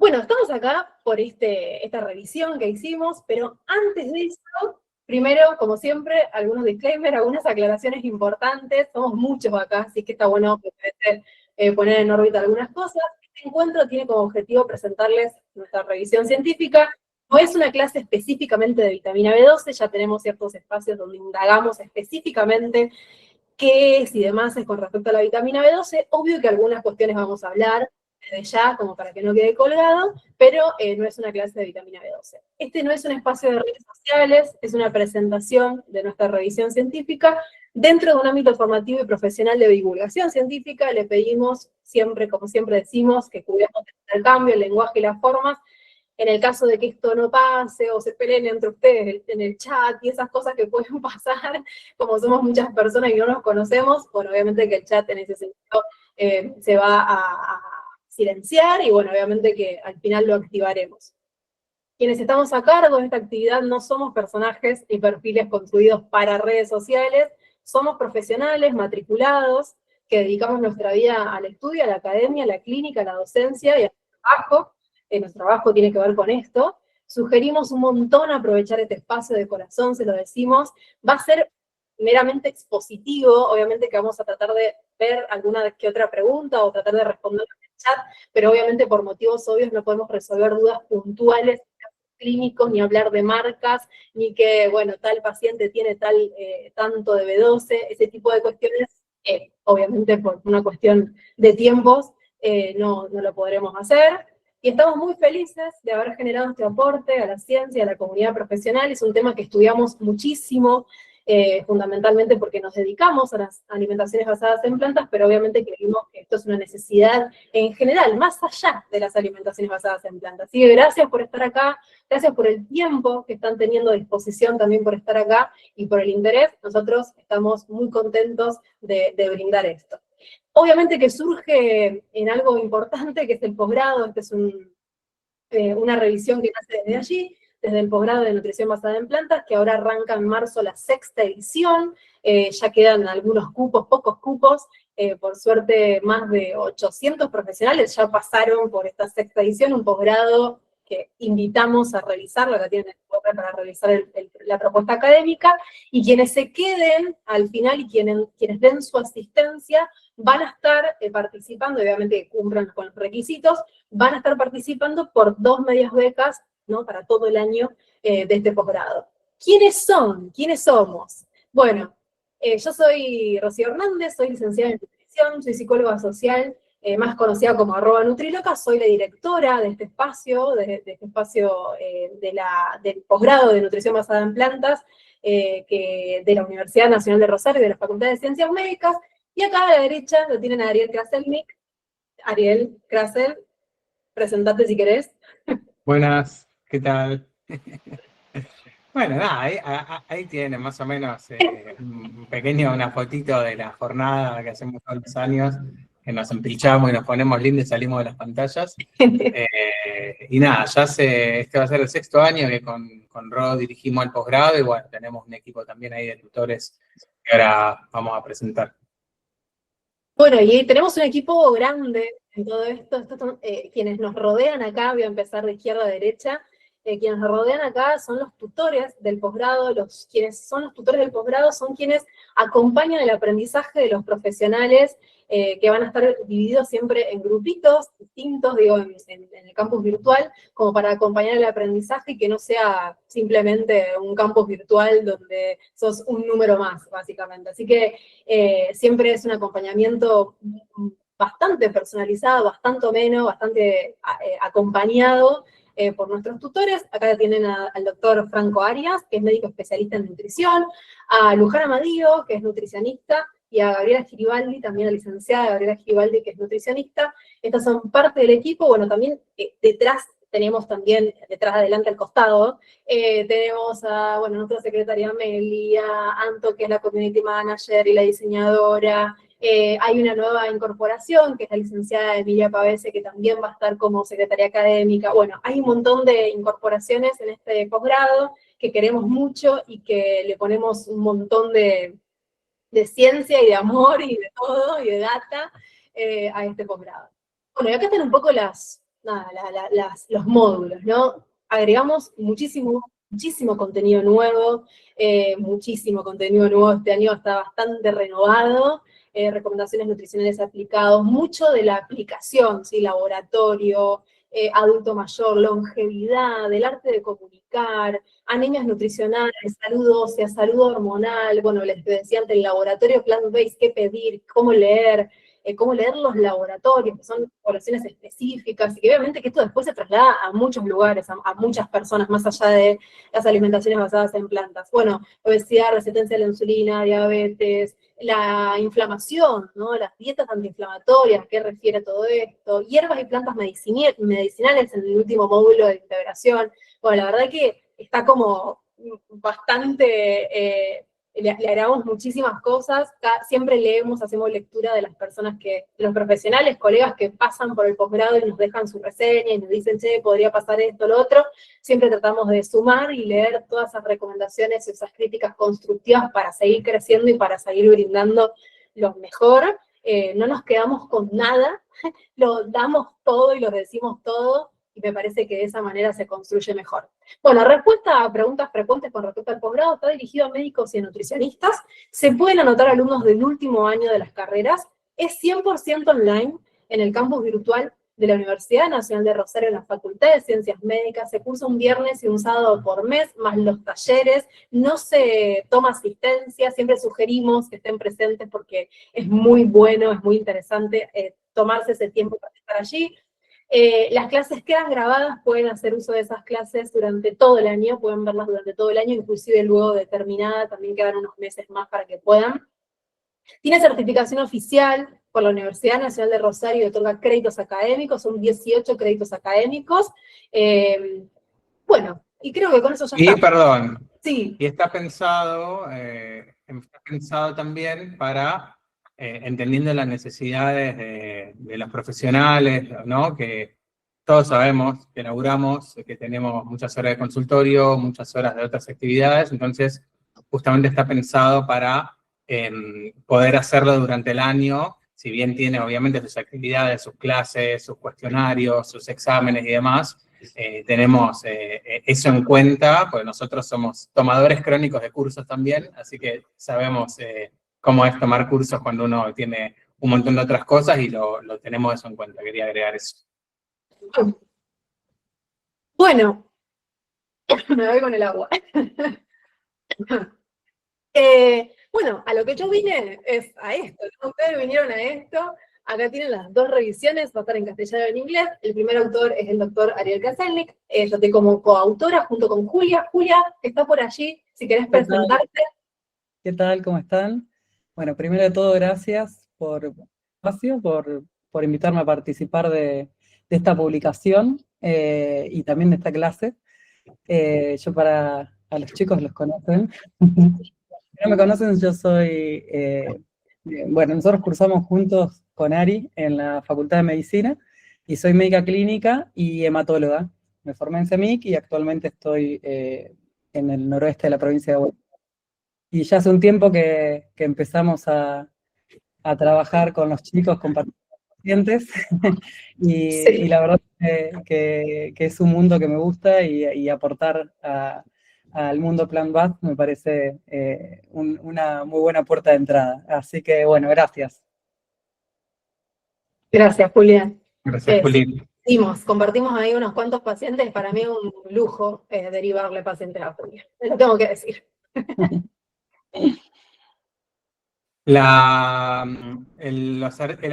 Bueno, estamos acá por esta revisión que hicimos, pero antes de eso, primero, como siempre, algunos disclaimers, algunas aclaraciones importantes. Somos muchos acá, así que está bueno poner en órbita algunas cosas. Este encuentro tiene como objetivo presentarles nuestra revisión científica. No es una clase específicamente de vitamina B12, ya tenemos ciertos espacios donde indagamos específicamente qué es y demás es con respecto a la vitamina B12. Obvio que algunas cuestiones vamos a hablar desde ya, como para que no quede colgado, pero no es una clase de vitamina B12. Este no es un espacio de redes sociales, es una presentación de nuestra revisión científica. Dentro de un ámbito formativo y profesional de divulgación científica, le pedimos siempre, como siempre decimos, que cuidemos el intercambio, el lenguaje y las formas. En el caso de que esto no pase o se peleen entre ustedes en el chat y esas cosas que pueden pasar, como somos muchas personas y no nos conocemos, bueno, obviamente que el chat en ese sentido se va a silenciar y bueno, obviamente que al final lo activaremos. Quienes estamos a cargo de esta actividad no somos personajes y perfiles construidos para redes sociales, somos profesionales matriculados que dedicamos nuestra vida al estudio, a la academia, a la clínica, a la docencia y al trabajo. Nuestro trabajo tiene que ver con esto. Sugerimos un montón aprovechar este espacio de corazón, se lo decimos. Va a ser meramente expositivo, obviamente que vamos a tratar de ver alguna que otra pregunta o tratar de responder en el chat, pero obviamente por motivos obvios no podemos resolver dudas puntuales clínicos, ni hablar de marcas, ni que, bueno, tal paciente tiene tanto de B12, ese tipo de cuestiones, obviamente por una cuestión de tiempos, no lo podremos hacer. Y estamos muy felices de haber generado este aporte a la ciencia, a la comunidad profesional. Es un tema que estudiamos muchísimo, fundamentalmente porque nos dedicamos a las alimentaciones basadas en plantas, pero obviamente creímos que esto es una necesidad en general, más allá de las alimentaciones basadas en plantas. Así que gracias por estar acá, gracias por el tiempo que están teniendo a disposición también por estar acá y por el interés. Nosotros estamos muy contentos de brindar esto. Obviamente que surge en algo importante, que es el posgrado. Este es una revisión que nace desde allí, desde el posgrado de nutrición basada en plantas, que ahora arranca en marzo la 6ª edición. Ya quedan algunos cupos, pocos cupos. Por suerte, más de 800 profesionales ya pasaron por esta 6ª edición, un posgrado que invitamos a revisar, lo que tienen para revisar la propuesta académica, y quienes se queden al final y quienes den su asistencia van a estar participando, obviamente que cumplan con los requisitos, van a estar participando por 2 medias becas, ¿no?, para todo el año de este posgrado. ¿Quiénes son? ¿Quiénes somos? Bueno, yo soy Rocío Hernández, soy licenciada en nutrición, soy psicóloga social, más conocida como @nutriloca, soy la directora de este espacio, del posgrado de nutrición basada en plantas, de la Universidad Nacional de Rosario y de la Facultad de Ciencias Médicas, y acá a la derecha lo tienen a Ariel Kraselnik. Ariel Krasel, presentate si querés. Buenas, ¿qué tal? Bueno, nada, ahí tienen más o menos una fotito de la jornada que hacemos todos los años, que nos empilchamos y nos ponemos lindos y salimos de las pantallas. Y nada, este va a ser el 6º año que con Ro dirigimos el posgrado, y bueno, tenemos un equipo también ahí de tutores que ahora vamos a presentar. Bueno, y tenemos un equipo grande en todo esto. Quienes nos rodean acá, voy a empezar de izquierda a derecha, quienes nos rodean acá son los tutores del posgrado. Quienes son los tutores del posgrado son quienes acompañan el aprendizaje de los profesionales, que van a estar divididos siempre en grupitos distintos, digo, en el campus virtual, como para acompañar el aprendizaje y que no sea simplemente un campus virtual donde sos un número más, básicamente. Así que siempre es un acompañamiento bastante personalizado, bastante ameno, bastante acompañado por nuestros tutores. Acá tienen al doctor Franco Arias, que es médico especialista en nutrición, a Luján Amadío, que es nutricionista, y a Gabriela Giribaldi, también la licenciada Gabriela Giribaldi, que es nutricionista. Estas son parte del equipo. Bueno, también detrás tenemos también, adelante al costado, tenemos a, nuestra secretaria Meli, a Anto, que es la community manager y la diseñadora. Hay una nueva incorporación, que es la licenciada Emilia Pavese, que también va a estar como secretaria académica. Bueno, hay un montón de incorporaciones en este posgrado que queremos mucho y que le ponemos un montón de ciencia y de amor y de todo, y de data, a este posgrado. Bueno, y acá están un poco las nada, los módulos, ¿no? Agregamos muchísimo contenido nuevo, muchísimo contenido nuevo, este año está bastante renovado, recomendaciones nutricionales aplicados, mucho de la aplicación, ¿sí? Laboratorio, adulto mayor, longevidad, del arte de comunicar, anemias nutricionales, salud ósea, salud hormonal, bueno, les decía antes, el laboratorio plant-based, qué pedir, cómo leer los laboratorios, que son poblaciones específicas, y que obviamente que esto después se traslada a muchos lugares, a muchas personas, más allá de las alimentaciones basadas en plantas. Bueno, obesidad, resistencia a la insulina, diabetes, la inflamación, ¿no? Las dietas antiinflamatorias, ¿qué refiere todo esto? Hierbas y plantas medicinales en el último módulo de integración. Bueno, la verdad que está como bastante... le agregamos muchísimas cosas, siempre leemos, hacemos lectura de las personas de los profesionales, colegas que pasan por el posgrado y nos dejan su reseña y nos dicen, che, podría pasar esto, lo otro, siempre tratamos de sumar y leer todas esas recomendaciones, esas críticas constructivas para seguir creciendo y para seguir brindando lo mejor. No nos quedamos con nada, lo damos todo y lo decimos todo, y me parece que de esa manera se construye mejor. Bueno, respuesta a preguntas frecuentes con respecto al posgrado, está dirigido a médicos y a nutricionistas, se pueden anotar alumnos del último año de las carreras, es 100% online en el campus virtual de la Universidad Nacional de Rosario en la Facultad de Ciencias Médicas, se cursa un viernes y un sábado por mes, más los talleres, no se toma asistencia, siempre sugerimos que estén presentes porque es muy bueno, es muy interesante tomarse ese tiempo para estar allí. Las clases quedan grabadas, pueden hacer uso de esas clases durante todo el año, pueden verlas durante todo el año, inclusive luego de terminada, también quedan unos meses más para que puedan. Tiene certificación oficial por la Universidad Nacional de Rosario y otorga créditos académicos, son 18 créditos académicos. Bueno, y creo que con eso ya Y está. perdón, Sí. y está pensado también para, entendiendo las necesidades de los profesionales, ¿no? Que todos sabemos que laburamos, que tenemos muchas horas de consultorio, muchas horas de otras actividades, entonces justamente está pensado para poder hacerlo durante el año, si bien tiene obviamente sus actividades, sus clases, sus cuestionarios, sus exámenes y demás. Tenemos eso en cuenta, porque nosotros somos tomadores crónicos de cursos también, así que sabemos cómo es tomar cursos cuando uno tiene un montón de otras cosas y lo tenemos eso en cuenta. Quería agregar eso. Bueno, me voy con el agua. Bueno, a lo que yo vine es a esto, ¿no? Ustedes vinieron a esto, acá tienen las dos revisiones, va a estar en castellano y en inglés. El primer autor es el doctor Ariel Kaselnik, yo estoy como coautora junto con Julia. Julia, está por allí, si querés presentarte. ¿Qué tal? ¿Cómo están? Bueno, primero de todo, gracias por espacio, por invitarme a participar de esta publicación y también de esta clase. Yo a los chicos los conocen. Si no me conocen, yo soy, bueno, nosotros cursamos juntos con Ari en la Facultad de Medicina y soy médica clínica y hematóloga. Me formé en CEMIC y actualmente estoy en el noroeste de la provincia de Buenos Aires. Y ya hace un tiempo que empezamos a trabajar con los chicos, con pacientes, y la verdad que es un mundo que me gusta y aportar al mundo plant-based me parece una muy buena puerta de entrada. Así que bueno, gracias. Gracias, Julián. Gracias, Juli. Compartimos ahí unos cuantos pacientes, para mí es un lujo derivarle pacientes a Julia, lo tengo que decir. El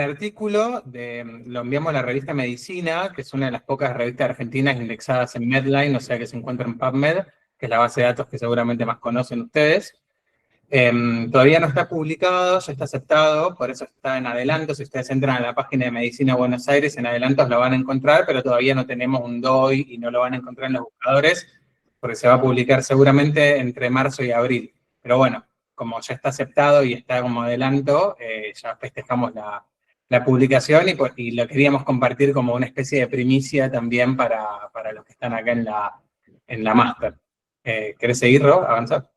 artículo lo enviamos a la revista Medicina, que es una de las pocas revistas argentinas indexadas en Medline, o sea que se encuentra en PubMed, que es la base de datos que seguramente más conocen ustedes. Todavía no está publicado, ya está aceptado, por eso está en adelanto. Si ustedes entran a la página de Medicina Buenos Aires, en adelantos lo van a encontrar, pero todavía no tenemos un DOI y no lo van a encontrar en los buscadores, porque se va a publicar seguramente entre marzo y abril. Pero bueno, como ya está aceptado y está como adelanto, ya festejamos la publicación y lo queríamos compartir como una especie de primicia también para los que están acá en la máster. ¿Querés seguir, Ro? ¿Avanzar?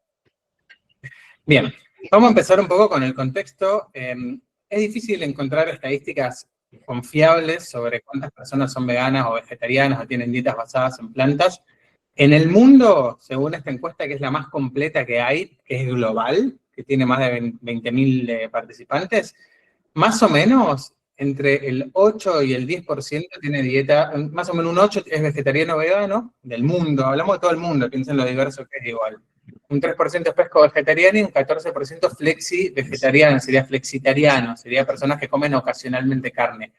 Bien, vamos a empezar un poco con el contexto. Es difícil encontrar estadísticas confiables sobre cuántas personas son veganas o vegetarianas o tienen dietas basadas en plantas. En el mundo, según esta encuesta, que es la más completa que hay, que es global, que tiene más de 20.000 participantes, más o menos entre el 8 y el 10% tiene dieta, más o menos un 8 es vegetariano o vegano, del mundo, hablamos de todo el mundo, piensen lo diverso que es igual. Un 3% es pesco vegetariano y un 14% flexi vegetariano, sería flexitariano, sería personas que comen ocasionalmente carne.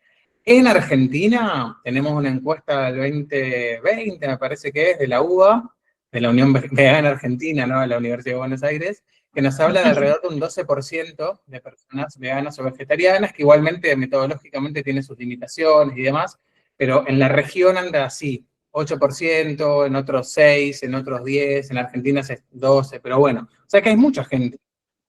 En Argentina tenemos una encuesta del 2020, me parece que es, de la UBA, de la Unión Vegana Argentina, ¿no? De la Universidad de Buenos Aires, que nos habla de alrededor de un 12% de personas veganas o vegetarianas, que igualmente metodológicamente tiene sus limitaciones y demás, pero en la región anda así, 8%, en otros 6, en otros 10, en Argentina es 12, pero bueno, o sea que hay mucha gente,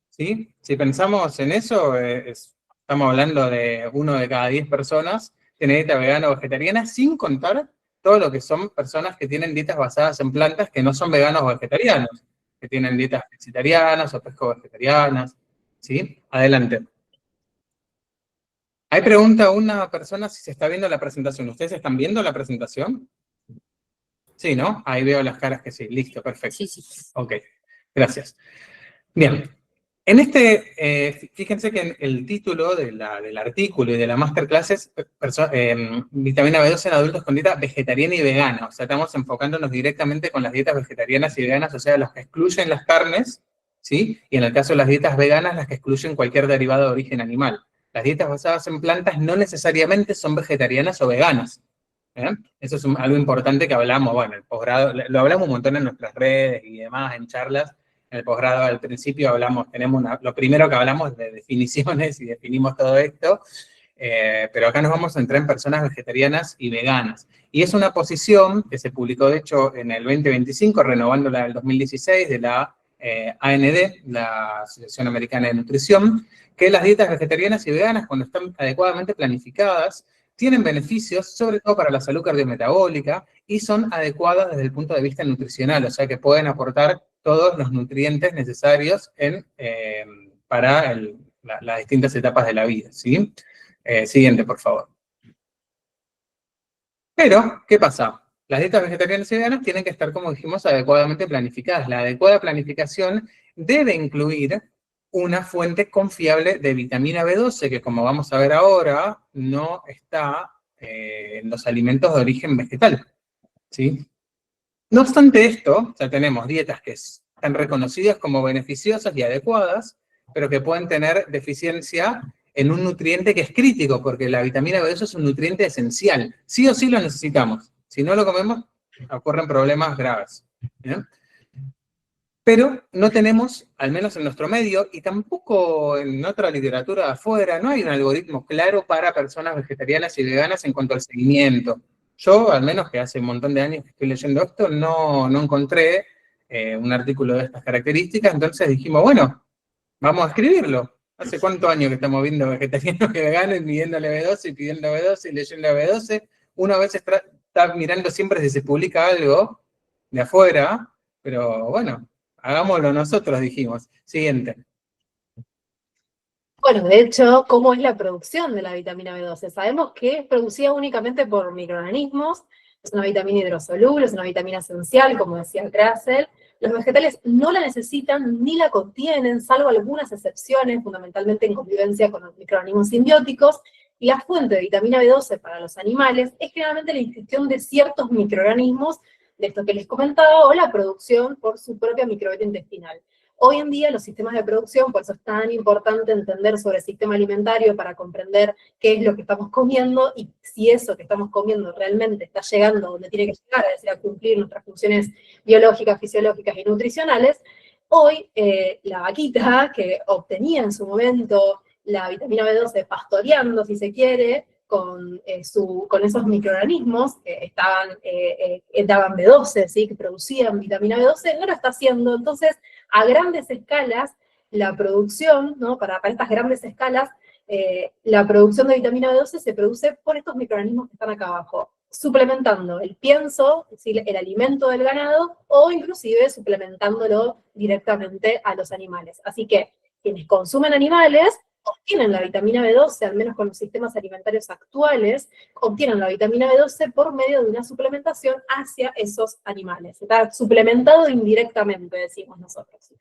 ¿sí? Si pensamos en eso, estamos hablando de 1 de cada 10 personas tiene dieta vegana o vegetariana, sin contar todo lo que son personas que tienen dietas basadas en plantas que no son veganos o vegetarianos, que tienen dietas vegetarianas o pesco-vegetarianas, ¿sí? Adelante. Hay pregunta a una persona si se está viendo la presentación. ¿Ustedes están viendo la presentación? Sí, ¿no? Ahí veo las caras que sí. Listo, perfecto. Sí, sí. Ok, gracias. Bien. Fíjense que en el título del artículo y de la masterclass es vitamina B12 en adultos con dieta vegetariana y vegana. O sea, estamos enfocándonos directamente con las dietas vegetarianas y veganas, o sea, las que excluyen las carnes, ¿sí? Y en el caso de las dietas veganas, las que excluyen cualquier derivado de origen animal. Las dietas basadas en plantas no necesariamente son vegetarianas o veganas. Eso es algo importante que hablamos, bueno, el posgrado, lo hablamos un montón en nuestras redes y demás, en charlas. En el posgrado al principio lo primero que hablamos es de definiciones y definimos todo esto, pero acá nos vamos a entrar en personas vegetarianas y veganas. Y es una posición que se publicó, de hecho, en el 2025, renovando la del 2016, de la AND, la Asociación Americana de Nutrición, que las dietas vegetarianas y veganas, cuando están adecuadamente planificadas, tienen beneficios, sobre todo para la salud cardiometabólica, y son adecuadas desde el punto de vista nutricional, o sea que pueden aportar todos los nutrientes necesarios para las distintas etapas de la vida, ¿sí? Siguiente, por favor. Pero, ¿qué pasa? Las dietas vegetarianas y veganas tienen que estar, como dijimos, adecuadamente planificadas. La adecuada planificación debe incluir una fuente confiable de vitamina B12, que como vamos a ver ahora, no está en los alimentos de origen vegetal, ¿sí? No obstante esto, ya tenemos dietas que están reconocidas como beneficiosas y adecuadas, pero que pueden tener deficiencia en un nutriente que es crítico, porque la vitamina B12 es un nutriente esencial. Sí o sí lo necesitamos. Si no lo comemos, ocurren problemas graves. ¿Bien? Pero no tenemos, al menos en nuestro medio, y tampoco en otra literatura de afuera, no hay un algoritmo claro para personas vegetarianas y veganas en cuanto al seguimiento. Yo, al menos que hace un montón de años que estoy leyendo esto, no encontré un artículo de estas características, entonces dijimos, bueno, vamos a escribirlo. ¿Hace cuántos años que estamos viendo vegetarianos y veganos y pidiéndole B12 y pidiendo B12 y leyendo B12? Uno a veces está mirando siempre si se publica algo de afuera, pero bueno, hagámoslo nosotros, dijimos. Siguiente. Bueno, de hecho, ¿cómo es la producción de la vitamina B12? Sabemos que es producida únicamente por microorganismos, es una vitamina hidrosoluble, es una vitamina esencial, como decía Krasel. Los vegetales no la necesitan ni la contienen, salvo algunas excepciones, fundamentalmente en convivencia con los microorganismos simbióticos. Y la fuente de vitamina B12 para los animales es generalmente la ingestión de ciertos microorganismos, de esto que les comentaba, o la producción por su propia microbiota intestinal. Hoy en día los sistemas de producción, por eso es tan importante entender sobre el sistema alimentario para comprender qué es lo que estamos comiendo y si eso que estamos comiendo realmente está llegando donde tiene que llegar, es decir, a cumplir nuestras funciones biológicas, fisiológicas y nutricionales. Hoy la vaquita que obtenía en su momento la vitamina B12 pastoreando, si se quiere, con esos microorganismos que daban B12, ¿sí? Que producían vitamina B12, no lo está haciendo. Entonces, a grandes escalas, la producción, ¿no? Para estas grandes escalas, la producción de vitamina B12 se produce por estos microorganismos que están acá abajo, suplementando el pienso, es decir, el alimento del ganado, o inclusive suplementándolo directamente a los animales. Así que quienes consumen animales obtienen la vitamina B12, al menos con los sistemas alimentarios actuales, obtienen la vitamina B12 por medio de una suplementación hacia esos animales. Está suplementado indirectamente, decimos nosotros.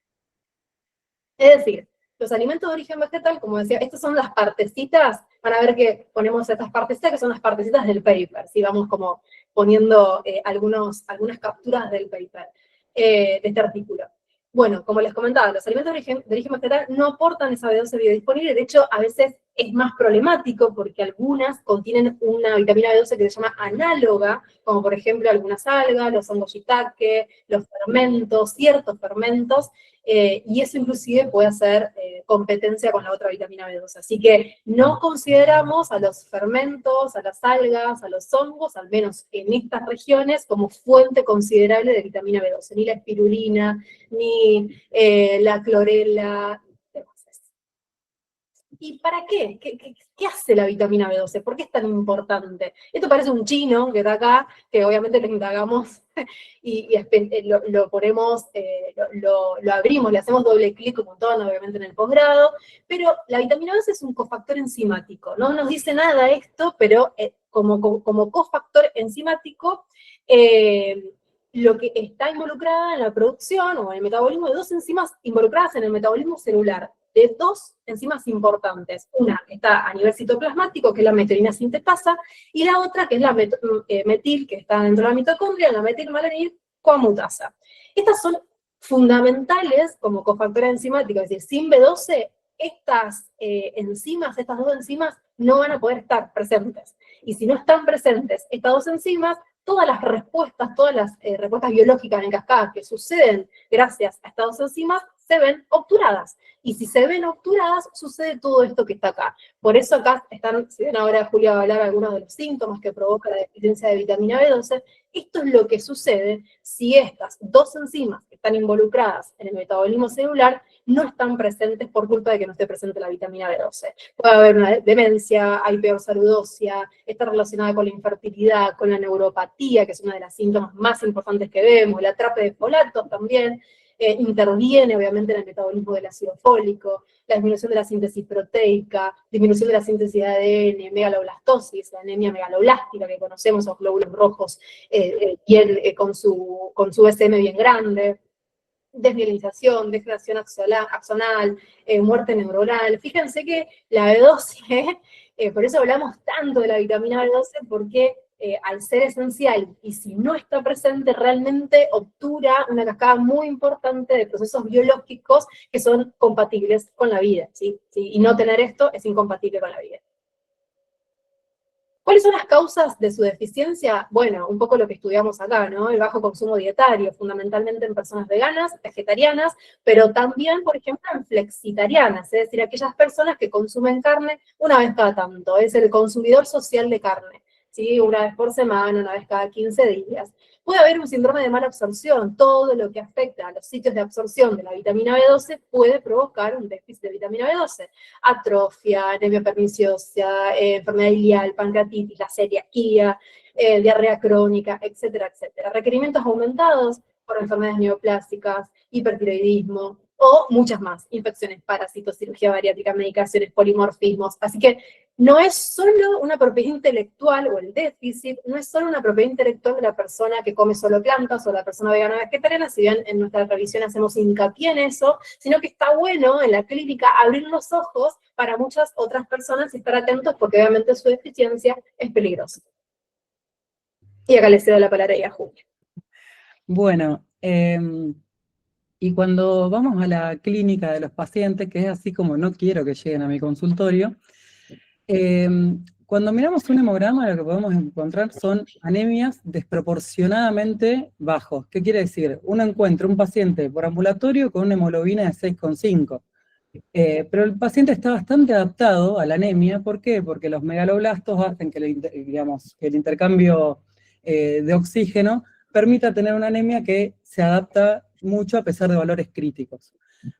Es decir, los alimentos de origen vegetal, como decía, estas son las partecitas, van a ver que ponemos estas partecitas que son las partecitas del paper, ¿sí? Vamos como poniendo algunas capturas del paper, de este artículo. Bueno, como les comentaba, los alimentos de origen vegetal no aportan esa B12 biodisponible, de hecho, a veces es más problemático porque algunas contienen una vitamina B12 que se llama análoga, como por ejemplo algunas algas, los hongos shiitake, los fermentos, ciertos fermentos, y eso inclusive puede hacer competencia con la otra vitamina B12. Así que no consideramos a los fermentos, a las algas, a los hongos, al menos en estas regiones, como fuente considerable de vitamina B12, ni la espirulina, ni la clorela. ¿Y para qué? ¿Qué hace la vitamina B12? ¿Por qué es tan importante? Esto parece un chino que está acá, que obviamente lo indagamos y lo ponemos, lo abrimos, le hacemos doble clic un montón, obviamente en el posgrado, pero la vitamina B12 es un cofactor enzimático. No nos dice nada esto, pero como cofactor enzimático, lo que está involucrada en la producción o en el metabolismo de dos enzimas involucradas en el metabolismo celular, de dos enzimas importantes. Una está a nivel citoplasmático, que es la metionina sintetasa, y la otra, que es la metil, que está dentro de la mitocondria, la metilmalanil coamutasa. Estas son fundamentales como cofactores enzimáticos, es decir, sin B12, estas estas dos enzimas, no van a poder estar presentes. Y si no están presentes estas dos enzimas, todas las respuestas biológicas en cascada que suceden gracias a estas dos enzimas, se ven obturadas. Y si se ven obturadas, sucede todo esto que está acá. Por eso acá si ven ahora Julia va a hablar algunos de los síntomas que provoca la deficiencia de vitamina B12, esto es lo que sucede si estas dos enzimas que están involucradas en el metabolismo celular no están presentes por culpa de que no esté presente la vitamina B12. Puede haber una demencia, hay peor salud ósea, está relacionada con la infertilidad, con la neuropatía, que es uno de los síntomas más importantes que vemos, la atrape de folatos también, interviene obviamente en el metabolismo del ácido fólico, la disminución de la síntesis proteica, disminución de la síntesis de ADN, megaloblastosis, la anemia megaloblástica que conocemos, los glóbulos rojos con su SM bien grande, desmielinización, degeneración axonal, muerte neuronal. Fíjense que la B12, por eso hablamos tanto de la vitamina B12, porque al ser esencial, y si no está presente, realmente obtura una cascada muy importante de procesos biológicos que son compatibles con la vida, ¿sí? Y no tener esto es incompatible con la vida. ¿Cuáles son las causas de su deficiencia? Bueno, un poco lo que estudiamos acá, ¿no? El bajo consumo dietario, fundamentalmente en personas veganas, vegetarianas, pero también, por ejemplo, en flexitarianas, es decir, aquellas personas que consumen carne una vez cada tanto, es el consumidor social de carne, ¿sí? Una vez por semana, una vez cada 15 días. Puede haber un síndrome de mala absorción, todo lo que afecta a los sitios de absorción de la vitamina B12 puede provocar un déficit de vitamina B12. Atrofia, anemia perniciosa, enfermedad iliar, pancreatitis, la celiaquía, diarrea crónica, etcétera, etcétera. Requerimientos aumentados por enfermedades neoplásicas, hipertiroidismo, o muchas más, infecciones, parásitos, cirugía bariátrica, medicaciones, polimorfismos. Así que no es solo una propiedad intelectual, o el déficit, no es solo una propiedad intelectual de la persona que come solo plantas, o la persona vegana o vegetariana, si bien en nuestra revisión hacemos hincapié en eso, sino que está bueno en la clínica abrir los ojos para muchas otras personas y estar atentos, porque obviamente su deficiencia es peligrosa. Y acá le cedo la palabra a Julia. Bueno, y cuando vamos a la clínica de los pacientes, que es así como no quiero que lleguen a mi consultorio, cuando miramos un hemograma, lo que podemos encontrar son anemias desproporcionadamente bajos. ¿Qué quiere decir? Uno encuentra un paciente por ambulatorio con una hemoglobina de 6,5. Pero el paciente está bastante adaptado a la anemia. ¿Por qué? Porque los megaloblastos hacen que el intercambio de oxígeno permita tener una anemia que se adapta mucho a pesar de valores críticos.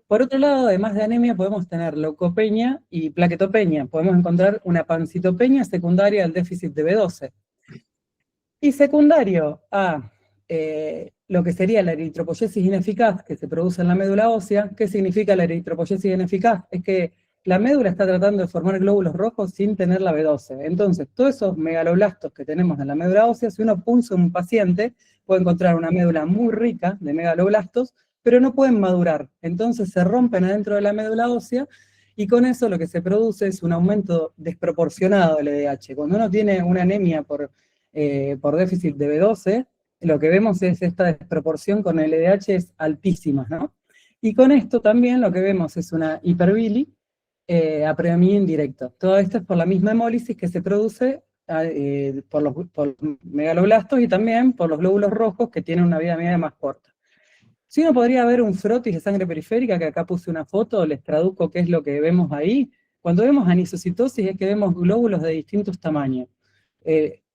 Por otro lado, además de anemia, podemos tener leucopenia y plaquetopenia. Podemos encontrar una pancitopenia secundaria al déficit de B12. Y secundario a lo que sería la eritropoyesis ineficaz que se produce en la médula ósea. ¿Qué significa la eritropoyesis ineficaz? Es que la médula está tratando de formar glóbulos rojos sin tener la B12. Entonces, todos esos megaloblastos que tenemos en la médula ósea, si uno punza un paciente, puede encontrar una médula muy rica de megaloblastos, pero no pueden madurar. Entonces se rompen adentro de la médula ósea, y con eso lo que se produce es un aumento desproporcionado del LDH. Cuando uno tiene una anemia por déficit de B12, lo que vemos es esta desproporción con el LDH es altísima, ¿no? Y con esto también lo que vemos es una hiperbili a predominio indirecto. Todo esto es por la misma hemólisis que se produce por los megaloblastos y también por los glóbulos rojos que tienen una vida media más corta. Si uno podría ver un frotis de sangre periférica, que acá puse una foto, les traduzco qué es lo que vemos ahí. Cuando vemos anisocitosis es que vemos glóbulos de distintos tamaños.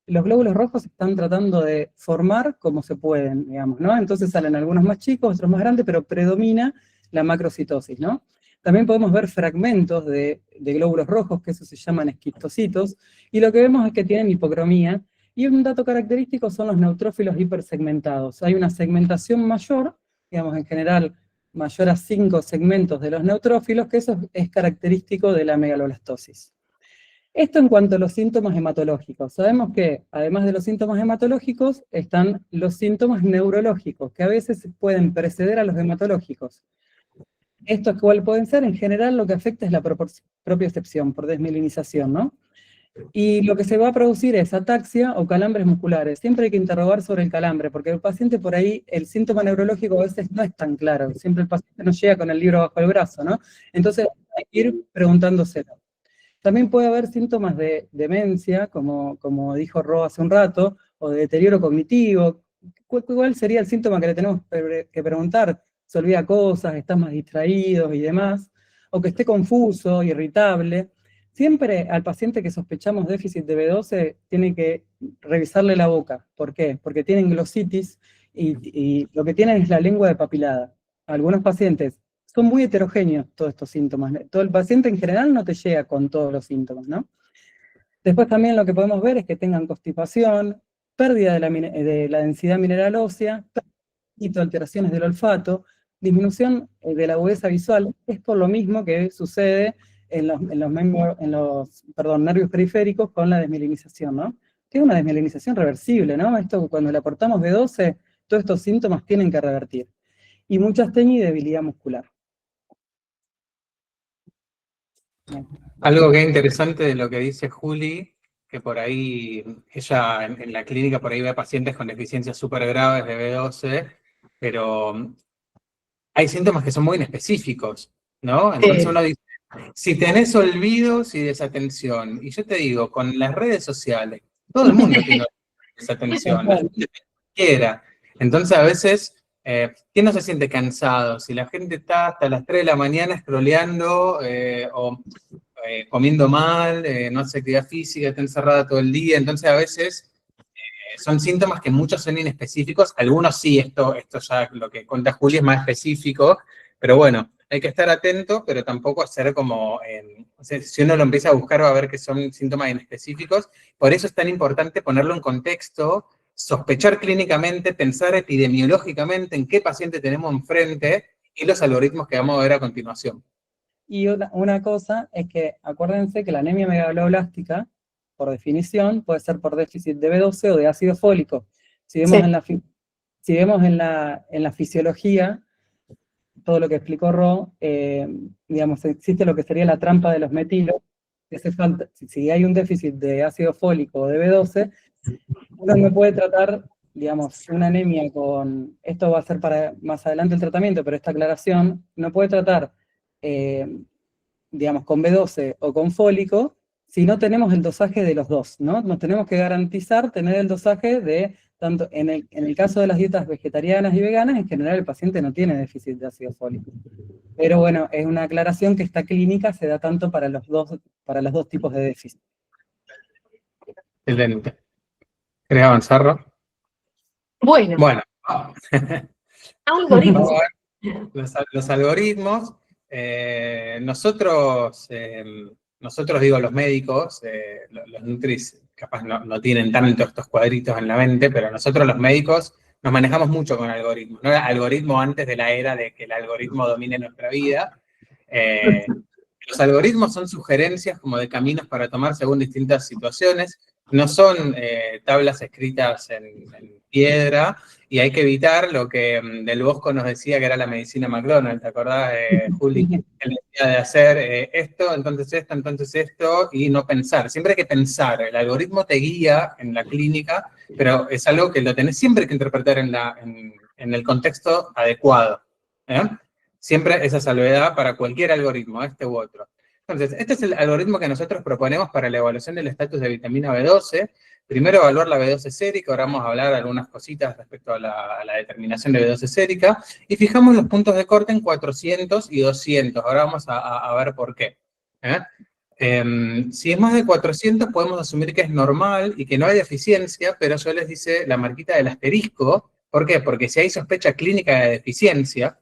Los glóbulos rojos están tratando de formar como se pueden, digamos, ¿no? Entonces salen algunos más chicos, otros más grandes, pero predomina la macrocitosis, ¿no? También podemos ver fragmentos de glóbulos rojos, que eso se llaman esquistocitos, y lo que vemos es que tienen hipocromía, y un dato característico son los neutrófilos hipersegmentados. Hay una segmentación mayor, digamos, en general, mayor a 5 segmentos de los neutrófilos, que eso es característico de la megaloblastosis. Esto en cuanto a los síntomas hematológicos. Sabemos que, además de los síntomas hematológicos, están los síntomas neurológicos, que a veces pueden preceder a los hematológicos. Estos cuáles pueden ser, en general, lo que afecta es la propiocepción, por desmielinización, ¿no? Y lo que se va a producir es ataxia o calambres musculares. Siempre hay que interrogar sobre el calambre, porque el paciente por ahí, el síntoma neurológico a veces no es tan claro. Siempre el paciente no llega con el libro bajo el brazo, ¿no? Entonces hay que ir preguntándoselo. También puede haber síntomas de demencia, como dijo Ro hace un rato, o de deterioro cognitivo. ¿Cuál sería el síntoma que le tenemos que preguntar? Se olvida cosas, está más distraído y demás, o que esté confuso, irritable. Siempre al paciente que sospechamos déficit de B12 tiene que revisarle la boca. ¿Por qué? Porque tienen glositis y lo que tienen es la lengua depapilada. Algunos pacientes son muy heterogéneos todos estos síntomas. Todo el paciente en general no te llega con todos los síntomas, ¿no? Después también lo que podemos ver es que tengan constipación, pérdida de la densidad mineral ósea, alteraciones del olfato, disminución de la agudeza visual. Es por lo mismo que sucede en los nervios periféricos con la desmielinización, ¿no? Que es una desmielinización reversible, ¿no? Esto, cuando le aportamos B12, todos estos síntomas tienen que revertir. Y mucha astenia y debilidad muscular. Algo que es interesante de lo que dice Juli, que por ahí, ella en la clínica por ahí ve pacientes con deficiencias súper graves de B12, pero hay síntomas que son muy inespecíficos, ¿no? Entonces uno dice, si tenés olvidos y desatención, y yo te digo, con las redes sociales, todo el mundo tiene desatención, la gente quiera. Entonces a veces, ¿quién no se siente cansado? Si la gente está hasta las 3 de la mañana scrolleando o comiendo mal, no hace actividad física, está encerrada todo el día, entonces a veces son síntomas que muchos son inespecíficos, algunos sí, esto ya lo que cuenta Juli es más específico, pero bueno, hay que estar atento, pero tampoco hacer como, o sea, si uno lo empieza a buscar va a ver que son síntomas inespecíficos, por eso es tan importante ponerlo en contexto, sospechar clínicamente, pensar epidemiológicamente en qué paciente tenemos enfrente y los algoritmos que vamos a ver a continuación. Y una cosa es que, acuérdense que la anemia megaloblástica, por definición, puede ser por déficit de B12 o de ácido fólico. Si vemos, en la fisiología, todo lo que explicó Ro, digamos, existe lo que sería la trampa de los metilos, que hace falta, si hay un déficit de ácido fólico o de B12, uno no puede tratar, digamos, una anemia con, esto va a ser para más adelante el tratamiento, pero esta aclaración, no puede tratar, digamos, con B12 o con fólico, si no tenemos el dosaje de los dos, ¿no? Nos tenemos que garantizar tener el dosaje de, tanto en el caso de las dietas vegetarianas y veganas, en general el paciente no tiene déficit de ácido fólico. Pero bueno, es una aclaración que esta clínica se da tanto para los dos tipos de déficit. Excelente. ¿Querés avanzar, Ro? Bueno. Algoritmos. Los algoritmos. Nosotros, digo, los médicos, los nutris capaz no tienen tanto estos cuadritos en la mente, pero nosotros los médicos nos manejamos mucho con algoritmos. No era algoritmo antes de la era de que el algoritmo domine nuestra vida. Los algoritmos son sugerencias como de caminos para tomar según distintas situaciones, no son tablas escritas en piedra, y hay que evitar lo que Del Bosco nos decía que era la medicina McDonald's, ¿te acordás, Juli? Que le decía de hacer esto, entonces esto, y no pensar. Siempre hay que pensar, el algoritmo te guía en la clínica, pero es algo que lo tenés siempre que interpretar en el contexto adecuado. Siempre esa salvedad para cualquier algoritmo, este u otro. Entonces, este es el algoritmo que nosotros proponemos para la evaluación del estatus de vitamina B12. Primero evaluar la B12 sérica, ahora vamos a hablar algunas cositas respecto a la determinación de B12 sérica, y fijamos los puntos de corte en 400 y 200. Ahora vamos a ver por qué. Si es más de 400 podemos asumir que es normal y que no hay deficiencia, pero yo les dice la marquita del asterisco. ¿Por qué? Porque si hay sospecha clínica de deficiencia,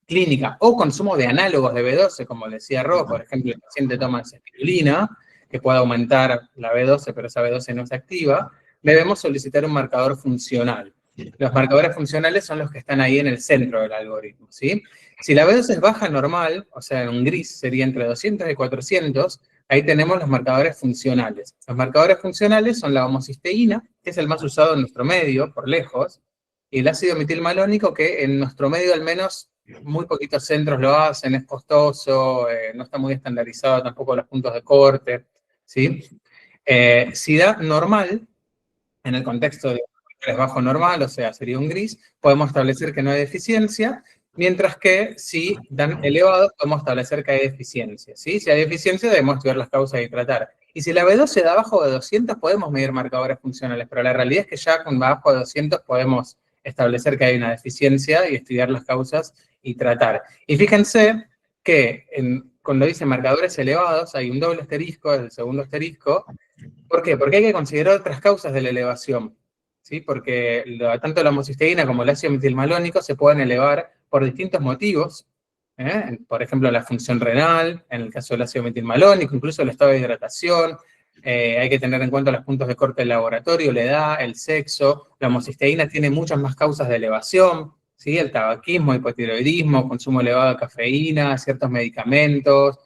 clínica o consumo de análogos de B12, como decía Ro, por ejemplo, el paciente toma espirulina, que puede aumentar la B12, pero esa B12 no se activa, debemos solicitar un marcador funcional. Los marcadores funcionales son los que están ahí en el centro del algoritmo, ¿sí? Si la B12 es baja normal, o sea, en un gris sería entre 200 y 400, ahí tenemos los marcadores funcionales. Los marcadores funcionales son la homocisteína, que es el más usado en nuestro medio, por lejos, y el ácido metilmalónico, que en nuestro medio al menos muy poquitos centros lo hacen, es costoso, no está muy estandarizado tampoco los puntos de corte, ¿sí? Si da normal, en el contexto de es bajo normal, o sea, sería un gris, podemos establecer que no hay deficiencia, mientras que si dan elevados, podemos establecer que hay deficiencia, ¿sí? Si hay deficiencia, debemos estudiar las causas y tratar. Y si la B12 da abajo de 200, podemos medir marcadores funcionales, pero la realidad es que ya con abajo de 200 podemos establecer que hay una deficiencia y estudiar las causas y tratar. Y fíjense que cuando dice marcadores elevados, hay un doble asterisco, el segundo asterisco. ¿Por qué? Porque hay que considerar otras causas de la elevación, ¿sí? Porque tanto la homocisteína como el ácido metilmalónico se pueden elevar por distintos motivos, por ejemplo, la función renal, en el caso del ácido metilmalónico, incluso el estado de hidratación. Hay que tener en cuenta los puntos de corte del laboratorio, la edad, el sexo. La homocisteína tiene muchas más causas de elevación, ¿sí? El tabaquismo, hipotiroidismo, consumo elevado de cafeína, ciertos medicamentos,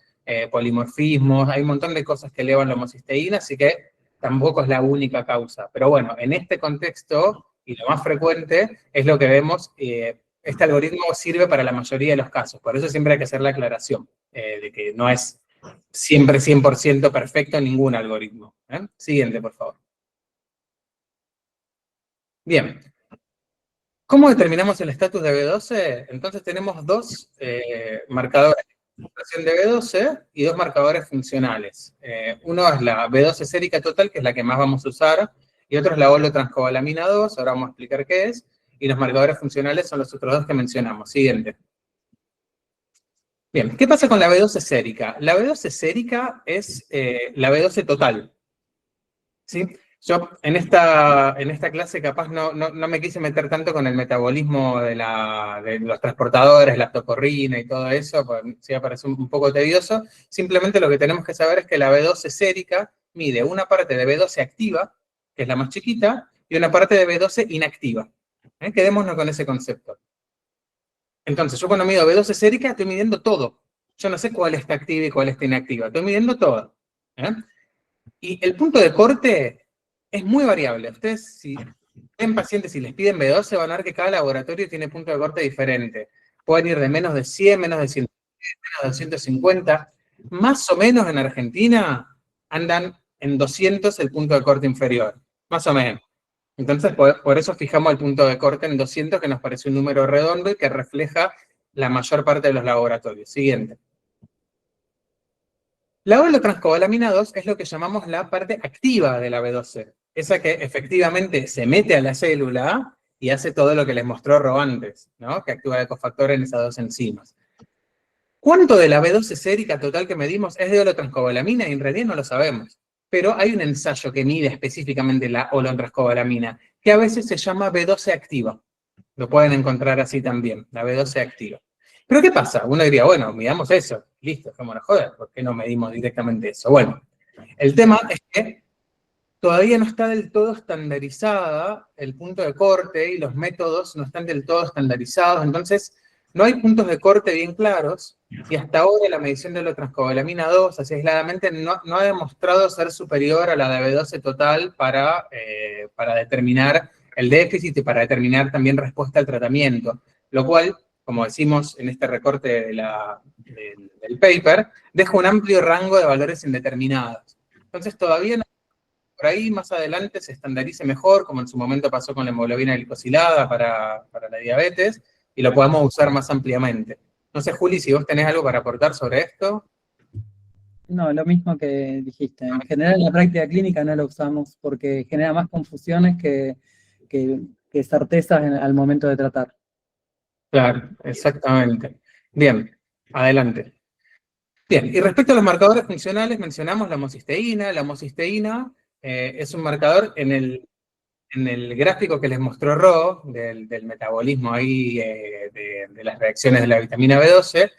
polimorfismos. Hay un montón de cosas que elevan la homocisteína, así que tampoco es la única causa. Pero bueno, en este contexto, y lo más frecuente, es lo que vemos. Este algoritmo sirve para la mayoría de los casos, por eso siempre hay que hacer la aclaración de que no es siempre 100% perfecto ningún algoritmo. Siguiente, por favor. Bien. ¿Cómo determinamos el estatus de B12? Entonces tenemos dos marcadores de concentración de B12 y dos marcadores funcionales. Uno es la B12 sérica total, que es la que más vamos a usar, y otro es la holotranscobalamina 2, ahora vamos a explicar qué es, y los marcadores funcionales son los otros dos que mencionamos. Siguiente. Bien, ¿qué pasa con la B12 sérica? La B12 sérica es la B12 total, ¿sí? Yo en esta clase capaz no me quise meter tanto con el metabolismo de los transportadores, la tocorrina y todo eso, porque sí me parece un poco tedioso. Simplemente lo que tenemos que saber es que la B12 sérica mide una parte de B12 activa, que es la más chiquita, y una parte de B12 inactiva. Quedémonos con ese concepto. Entonces, yo cuando mido B12 sérica estoy midiendo todo. Yo no sé cuál está activa y cuál está inactiva. Estoy midiendo todo. Y el punto de corte es muy variable. Ustedes, si ven pacientes y les piden B12, van a ver que cada laboratorio tiene punto de corte diferente. Pueden ir de menos de 100, menos de 100, menos de 250. Más o menos en Argentina andan en 200 el punto de corte inferior. Más o menos. Entonces, por eso fijamos el punto de corte en 200, que nos parece un número redondo y que refleja la mayor parte de los laboratorios. Siguiente. La holotranscobalamina 2 es lo que llamamos la parte activa de la B12. Esa que efectivamente se mete a la célula y hace todo lo que les mostró Ro antes, ¿no? Que actúa el cofactor en esas dos enzimas. ¿Cuánto de la B12 sérica total que medimos es de holotranscobalamina? Y en realidad no lo sabemos. Pero hay un ensayo que mide específicamente la holotranscobalamina, que a veces se llama B12 activa. Lo pueden encontrar así también, la B12 activa. Pero ¿qué pasa? Uno diría, bueno, midamos eso, listo, dejémonos joder, ¿por qué no medimos directamente eso? Bueno, el tema es que todavía no está del todo estandarizada el punto de corte y los métodos no están del todo estandarizados, entonces no hay puntos de corte bien claros, y hasta ahora la medición de la transcobalamina 2, así aisladamente, no ha demostrado ser superior a la de B12 total para determinar el déficit y para determinar también respuesta al tratamiento, lo cual, como decimos en este recorte del paper, deja un amplio rango de valores indeterminados. Entonces todavía no, por ahí más adelante se estandarice mejor, como en su momento pasó con la hemoglobina glicosilada para la diabetes, y lo podamos usar más ampliamente. No sé, Juli, si vos tenés algo para aportar sobre esto. No, lo mismo que dijiste. En general en la práctica clínica no lo usamos porque genera más confusiones que certezas al momento de tratar. Claro, exactamente. Bien, adelante. Bien, y respecto a los marcadores funcionales, mencionamos la homocisteína. La homocisteína es un marcador en el gráfico que les mostró Ro, del metabolismo ahí, de las reacciones de la vitamina B12,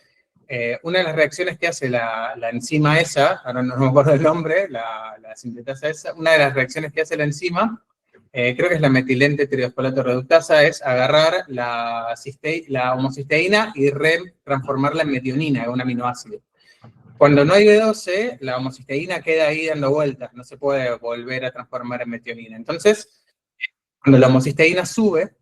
una de las reacciones que hace la enzima esa, ahora no me acuerdo el nombre, la sintetasa esa, una de las reacciones que hace la enzima, creo que es la metilente triosfolato reductasa, es agarrar la homocisteína y transformarla en metionina, en un aminoácido. Cuando no hay B12, la homocisteína queda ahí dando vueltas, no se puede volver a transformar en metionina. Entonces, cuando la homocisteína sube,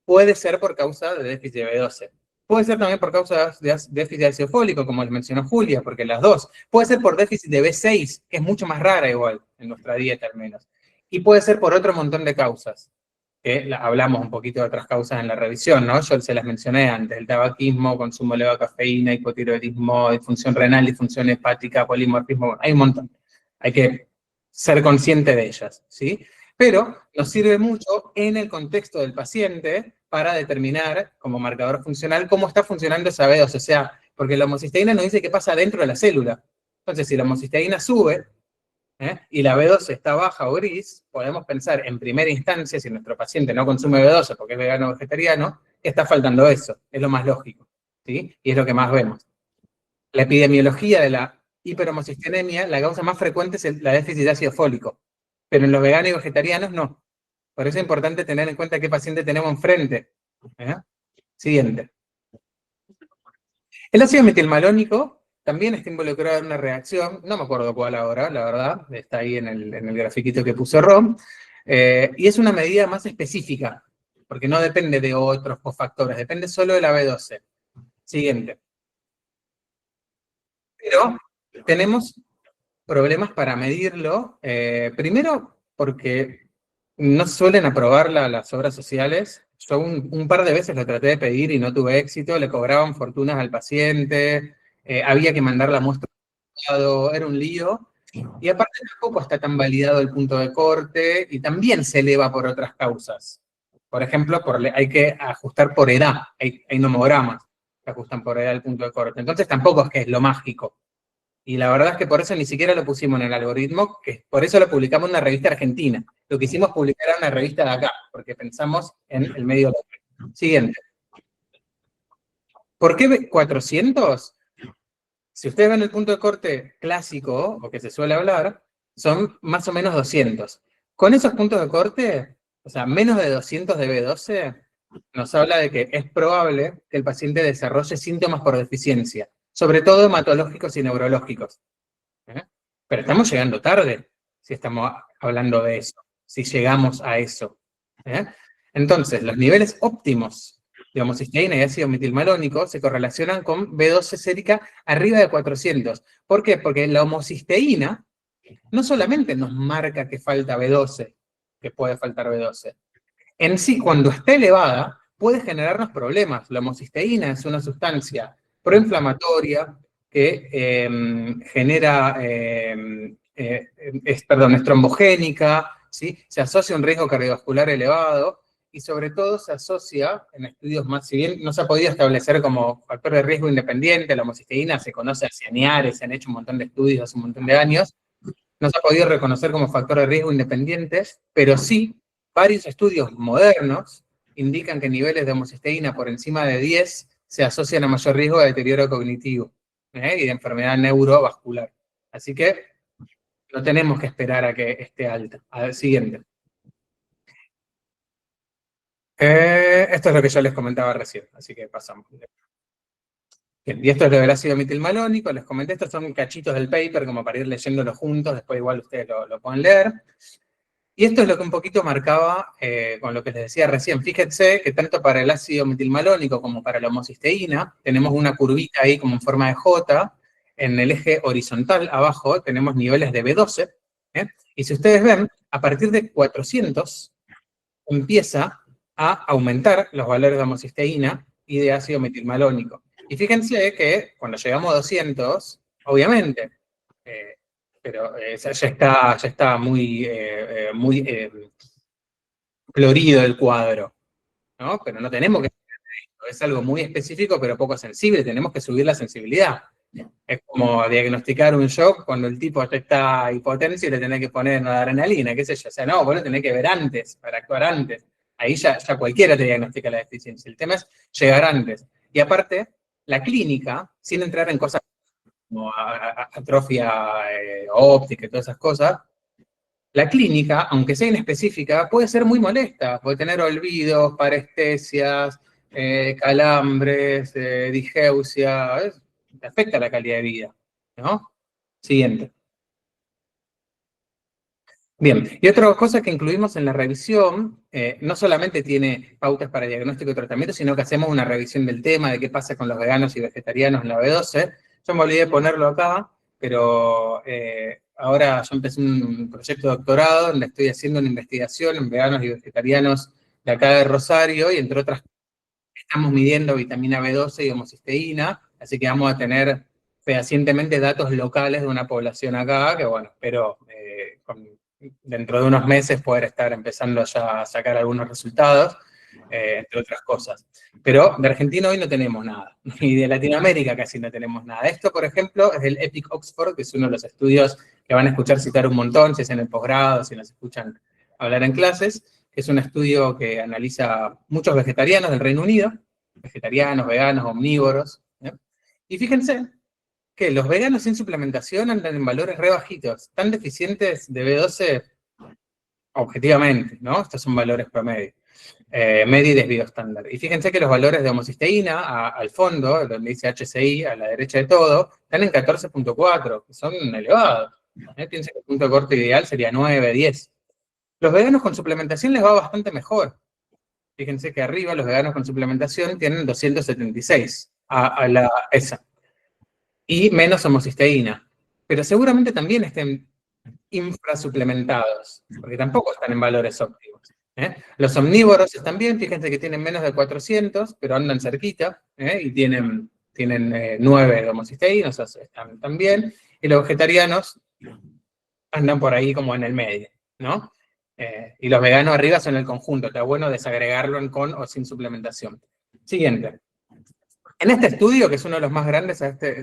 puede ser por causa de déficit de B12. Puede ser también por causa de déficit de ácido fólico, como les mencionó Julia, porque las dos. Puede ser por déficit de B6, que es mucho más rara igual, en nuestra dieta al menos. Y puede ser por otro montón de causas, que hablamos un poquito de otras causas en la revisión, ¿no? Yo se las mencioné antes, el tabaquismo, consumo elevado de cafeína, hipotiroidismo, disfunción renal, disfunción hepática, polimorfismo, hay un montón. Hay que ser consciente de ellas, ¿sí? Pero nos sirve mucho en el contexto del paciente para determinar, como marcador funcional, cómo está funcionando esa B12, o sea, porque la homocisteína nos dice qué pasa dentro de la célula. Entonces, si la homocisteína sube, y la B12 está baja o gris, podemos pensar en primera instancia, si nuestro paciente no consume B12 porque es vegano o vegetariano, que está faltando eso, es lo más lógico, ¿sí? Y es lo que más vemos. La epidemiología de la hiperhomocisteínemia, la causa más frecuente es la déficit de ácido fólico, pero en los veganos y vegetarianos no. Por eso es importante tener en cuenta qué paciente tenemos enfrente. Siguiente. El ácido metilmalónico también está involucrado en una reacción, no me acuerdo cuál ahora, la verdad, está ahí en el grafiquito que puso Rom, y es una medida más específica, porque no depende de otros cofactores, depende solo de la B12. Siguiente. Pero tenemos problemas para medirlo, primero porque no suelen aprobar las obras sociales. Yo un par de veces lo traté de pedir y no tuve éxito, le cobraban fortunas al paciente, había que mandar la muestra, era un lío, y aparte tampoco está tan validado el punto de corte, y también se eleva por otras causas. Por ejemplo, hay que ajustar por edad, hay nomogramas que ajustan por edad el punto de corte, entonces tampoco es que es lo mágico. Y la verdad es que por eso ni siquiera lo pusimos en el algoritmo, que por eso lo publicamos en una revista argentina. Lo que hicimos publicar en una revista de acá, porque pensamos en el medio local. Siguiente. ¿Por qué 400? Si ustedes ven el punto de corte clásico, o que se suele hablar, son más o menos 200. Con esos puntos de corte, o sea, menos de 200 de B12, nos habla de que es probable que el paciente desarrolle síntomas por deficiencia, sobre todo hematológicos y neurológicos. Pero estamos llegando tarde, si estamos hablando de eso, si llegamos a eso. Entonces, los niveles óptimos de homocisteína y ácido metilmalónico se correlacionan con B12 sérica arriba de 400. ¿Por qué? Porque la homocisteína no solamente nos marca que falta B12, que puede faltar B12. En sí, cuando está elevada, puede generarnos problemas. La homocisteína es una sustancia proinflamatoria que genera, es trombogénica, ¿sí? Se asocia a un riesgo cardiovascular elevado y sobre todo se asocia en estudios más, si bien no se ha podido establecer como factor de riesgo independiente, la homocisteína se conoce hacia añares, se han hecho un montón de estudios hace un montón de años, no se ha podido reconocer como factor de riesgo independiente, pero sí varios estudios modernos indican que niveles de homocisteína por encima de 10 se asocian a mayor riesgo de deterioro cognitivo y de enfermedad neurovascular. Así que no tenemos que esperar a que esté alta. A ver, siguiente. Esto es lo que yo les comentaba recién, así que pasamos. Bien, y esto es lo del ácido metilmalónico, les comenté, estos son cachitos del paper, como para ir leyéndolo juntos, después igual ustedes lo pueden leer. Y esto es lo que un poquito marcaba con lo que les decía recién. Fíjense que tanto para el ácido metilmalónico como para la homocisteína, tenemos una curvita ahí como en forma de J. En el eje horizontal abajo tenemos niveles de B12. Y si ustedes ven, a partir de 400 empieza a aumentar los valores de homocisteína y de ácido metilmalónico. Y fíjense que cuando llegamos a 200, obviamente, pero ya está muy, florido el cuadro, ¿no? Pero no tenemos que... Es algo muy específico, pero poco sensible, tenemos que subir la sensibilidad. Es como diagnosticar un shock cuando el tipo ya está hipotenso y le tenés que poner una adrenalina, qué sé yo. O sea, no, vos lo tenés que ver antes, para actuar antes. Ahí ya cualquiera te diagnostica la deficiencia. El tema es llegar antes. Y aparte, la clínica, sin entrar en cosas como atrofia óptica y todas esas cosas, la clínica, aunque sea inespecífica, puede ser muy molesta. Puede tener olvidos, parestesias, calambres, digeusia. Afecta la calidad de vida, ¿no? Siguiente. Bien, y otra cosa que incluimos en la revisión, no solamente tiene pautas para diagnóstico y tratamiento, sino que hacemos una revisión del tema de qué pasa con los veganos y vegetarianos en la B12. Yo me olvidé de ponerlo acá, pero ahora yo empecé un proyecto de doctorado donde estoy haciendo una investigación en veganos y vegetarianos de acá de Rosario, y entre otras estamos midiendo vitamina B12 y homocisteína, así que vamos a tener fehacientemente datos locales de una población acá, que bueno, espero dentro de unos meses poder estar empezando ya a sacar algunos resultados, entre otras cosas. Pero de Argentina hoy no tenemos nada, y de Latinoamérica casi no tenemos nada. Esto, por ejemplo, es el EPIC Oxford, que es uno de los estudios que van a escuchar citar un montón, si es en el posgrado, si nos escuchan hablar en clases. Es un estudio que analiza muchos vegetarianos del Reino Unido, vegetarianos, veganos, omnívoros, ¿no? Y fíjense que los veganos sin suplementación andan en valores re bajitos, tan deficientes de B12 objetivamente, ¿no? Estos son valores promedio, medio y desvío estándar. Y fíjense que los valores de homocisteína al fondo, donde dice HCI, a la derecha de todo, están en 14.4, que son elevados. Piensen que el punto de corte ideal sería 9, 10. Los veganos con suplementación les va bastante mejor. Fíjense que arriba los veganos con suplementación tienen 276 esa. Y menos homocisteína. Pero seguramente también estén infrasuplementados, porque tampoco están en valores óptimos. Los omnívoros están bien, fíjense que tienen menos de 400, pero andan cerquita, y tienen 9 de homocisteína, o sea, están bien. Y los vegetarianos andan por ahí como en el medio, ¿no? Y los veganos arriba son el conjunto, está bueno desagregarlo con o sin suplementación. Siguiente. En este estudio, que es uno de los más grandes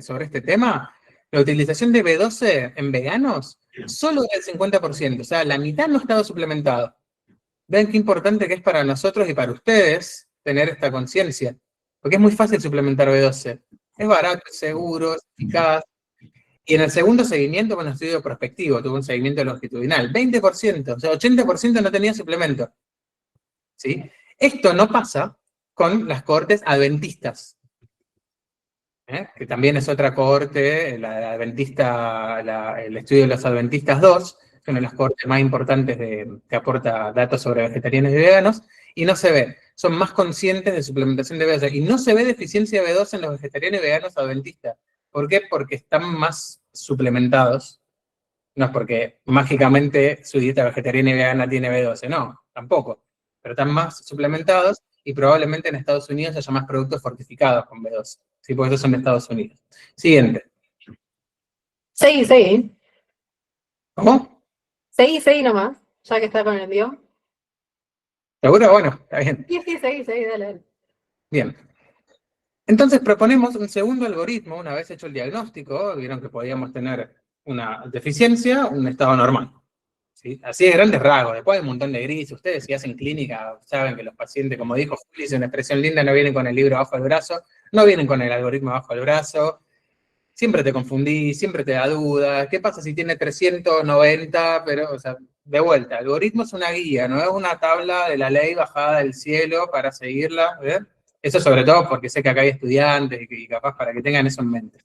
sobre este tema, la utilización de B12 en veganos solo del 50%, o sea, la mitad no estaba suplementado. Ven qué importante que es para nosotros y para ustedes tener esta conciencia, porque es muy fácil suplementar B12. Es barato, es seguro, es eficaz. Y en el segundo seguimiento, con un estudio prospectivo, tuvo un seguimiento longitudinal, 20%, o sea, 80% no tenía suplemento. ¿Sí? Esto no pasa con las cohortes adventistas, que también es otra cohorte, la adventista, el estudio de los adventistas 2, que una de las cohortes más importantes que aporta datos sobre vegetarianos y veganos, y no se ve. Son más conscientes de suplementación de B12, y no se ve deficiencia de B12 en los vegetarianos y veganos adventistas. ¿Por qué? Porque están más suplementados. No es porque mágicamente su dieta vegetariana y vegana tiene B12, no, tampoco. Pero están más suplementados, y probablemente en Estados Unidos haya más productos fortificados con B12. Sí, porque esos son de Estados Unidos. Siguiente. Seguí. ¿Cómo? Seguí nomás, ya que está con el guión. ¿Seguro? Bueno, está bien. Sí, seguí, dale. Bien. Entonces proponemos un segundo algoritmo, una vez hecho el diagnóstico, vieron que podíamos tener una deficiencia, un estado normal. ¿Sí? Así de grandes rasgos, después hay un montón de grises. Ustedes si hacen clínica saben que los pacientes, como dijo Juli, es una expresión linda, no vienen con el libro abajo del brazo, no vienen con el algoritmo abajo del brazo, siempre te confundís, siempre te da dudas, ¿qué pasa si tiene 390? Pero, o sea, de vuelta, el algoritmo es una guía, no es una tabla de la ley bajada del cielo para seguirla, ¿ver? Eso sobre todo porque sé que acá hay estudiantes y capaz para que tengan eso en mente.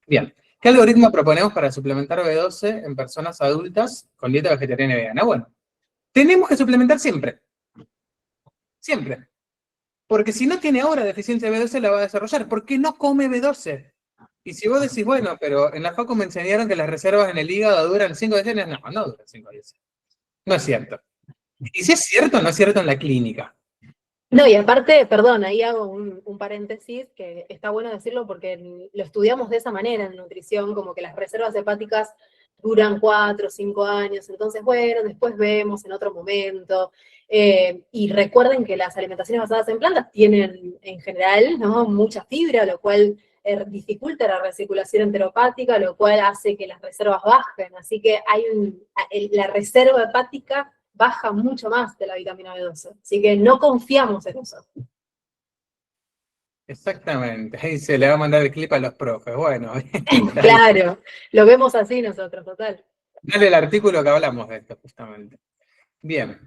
Bien. ¿Qué algoritmo proponemos para suplementar B12 en personas adultas con dieta vegetariana y vegana? Bueno, tenemos que suplementar siempre. Siempre. Porque si no tiene ahora deficiencia de B12, la va a desarrollar. Porque no come B12. Y si vos decís, bueno, pero en la facu me enseñaron que las reservas en el hígado duran 5 días, no duran 5 días. No es cierto. Y si es cierto, no es cierto en la clínica. No, y aparte, perdón, ahí hago un paréntesis, que está bueno decirlo porque lo estudiamos de esa manera en nutrición, como que las reservas hepáticas duran 4 o 5 años, entonces, bueno, después vemos en otro momento. Y recuerden que las alimentaciones basadas en plantas tienen, en general, ¿no?, mucha fibra, lo cual dificulta la recirculación enteropática, lo cual hace que las reservas bajen. Así que la reserva hepática baja mucho más de la vitamina B12. Así que no confiamos en eso. Exactamente. Ahí se le va a mandar el clip a los profes. Bueno. Claro, lo vemos así nosotros, total. Dale el artículo que hablamos de esto, justamente. Bien.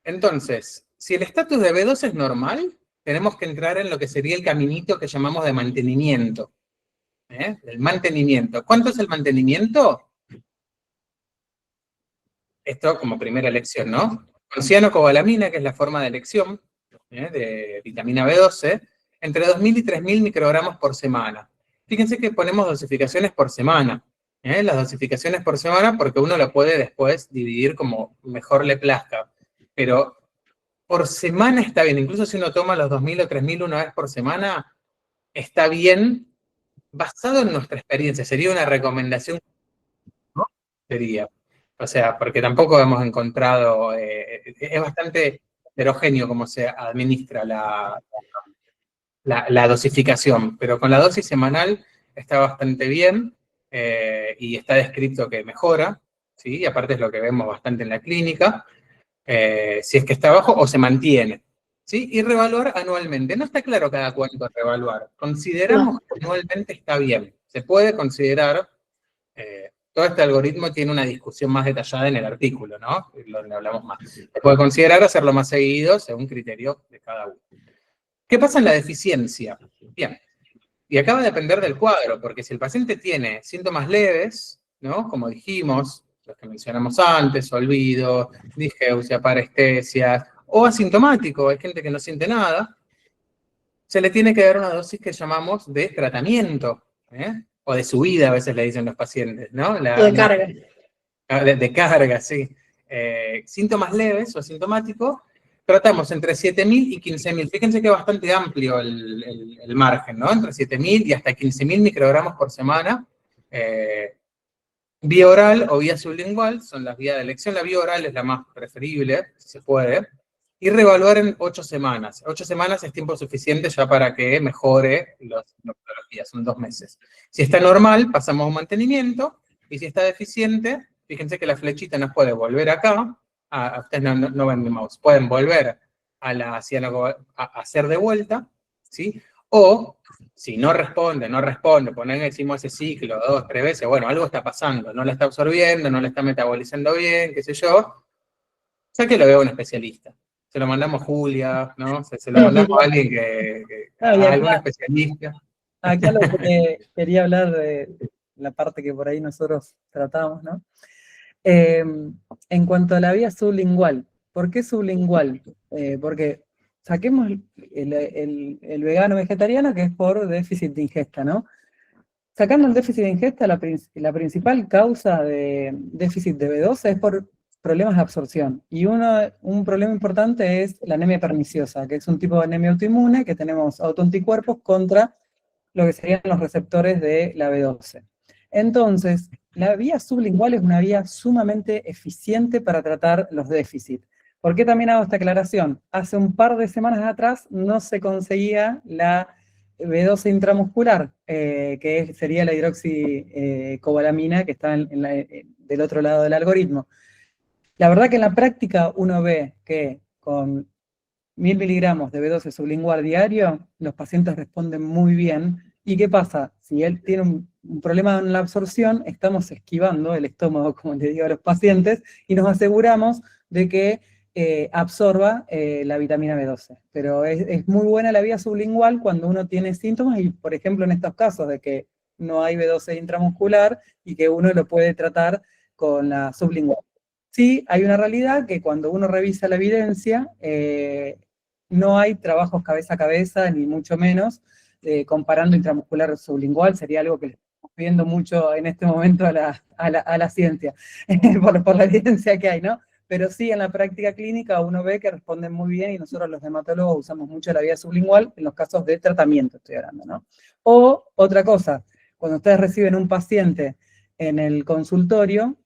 Entonces, si el estatus de B12 es normal, tenemos que entrar en lo que sería el caminito que llamamos de mantenimiento. El mantenimiento. ¿Cuánto es el mantenimiento? Esto como primera elección, ¿no? Con cianocobalamina, que es la forma de elección de vitamina B12, entre 2.000 y 3.000 microgramos por semana. Fíjense que ponemos dosificaciones por semana. Las dosificaciones por semana porque uno lo puede después dividir como mejor le plazca. Pero por semana está bien. Incluso si uno toma los 2.000 o 3.000 una vez por semana, está bien, basado en nuestra experiencia. Sería una recomendación, ¿no? Sería. O sea, porque tampoco hemos encontrado, es bastante heterogéneo cómo se administra la dosificación, pero con la dosis semanal está bastante bien y está descrito que mejora, ¿sí? Y aparte es lo que vemos bastante en la clínica, si es que está bajo o se mantiene, ¿sí? Y reevaluar anualmente. No está claro cada cuánto reevaluar. Consideramos que anualmente está bien. Se puede considerar. Todo este algoritmo tiene una discusión más detallada en el artículo, ¿no? Donde hablamos más. Se puede considerar hacerlo más seguido según criterio de cada uno. ¿Qué pasa en la deficiencia? Bien, y acá va a depender del cuadro, porque si el paciente tiene síntomas leves, ¿no? Como dijimos, los que mencionamos antes, olvido, disgeusia, parestesias, o asintomático, hay gente que no siente nada, se le tiene que dar una dosis que llamamos de tratamiento, o de subida, a veces le dicen los pacientes, ¿no? O de carga. De carga, sí. Síntomas leves o asintomáticos, tratamos entre 7.000 y 15.000. Fíjense que es bastante amplio el margen, ¿no? Entre 7.000 y hasta 15.000 microgramos por semana. Vía oral o vía sublingual son las vías de elección. La vía oral es la más preferible, si se puede. Y reevaluar en 8 semanas. 8 semanas es tiempo suficiente ya para que mejore la patología, son 2 meses. Si está normal, pasamos a un mantenimiento, y si está deficiente, fíjense que la flechita nos puede volver acá, ustedes no ven mi mouse, pueden volver a la a hacer de vuelta, ¿sí? O, si no responde, ponen encima ese ciclo 2, 3 veces, bueno, algo está pasando, no la está absorbiendo, no la está metabolizando bien, qué sé yo, ya que lo veo a un especialista. Se lo mandamos a Julia, ¿no? Se lo mandamos a alguien a algún especialista. Acá lo que quería hablar de la parte que por ahí nosotros tratamos, ¿no? En cuanto a la vía sublingual, ¿por qué sublingual? Porque saquemos el vegano vegetariano, que es por déficit de ingesta, ¿no? Sacando el déficit de ingesta, la principal causa de déficit de B12 es por problemas de absorción. Y un problema importante es la anemia perniciosa, que es un tipo de anemia autoinmune que tenemos autoanticuerpos contra lo que serían los receptores de la B12. Entonces, la vía sublingual es una vía sumamente eficiente para tratar los déficits. ¿Por qué también hago esta aclaración? Hace un par de semanas atrás no se conseguía la B12 intramuscular, que sería la hidroxicobalamina que está del otro lado del algoritmo. La verdad que en la práctica uno ve que con 1.000 miligramos de B12 sublingual diario, los pacientes responden muy bien. ¿Y qué pasa? Si él tiene un problema en la absorción, estamos esquivando el estómago, como le digo a los pacientes, y nos aseguramos de que absorba la vitamina B12. Pero es muy buena la vía sublingual cuando uno tiene síntomas y, por ejemplo, en estos casos de que no hay B12 intramuscular y que uno lo puede tratar con la sublingual. Sí, hay una realidad que cuando uno revisa la evidencia, no hay trabajos cabeza a cabeza, ni mucho menos, comparando intramuscular sublingual, sería algo que le estamos pidiendo mucho en este momento a la ciencia, por la evidencia que hay, ¿no? Pero sí, en la práctica clínica uno ve que responden muy bien y nosotros los dermatólogos usamos mucho la vía sublingual en los casos de tratamiento, estoy hablando, ¿no? O otra cosa, cuando ustedes reciben un paciente en el consultorio,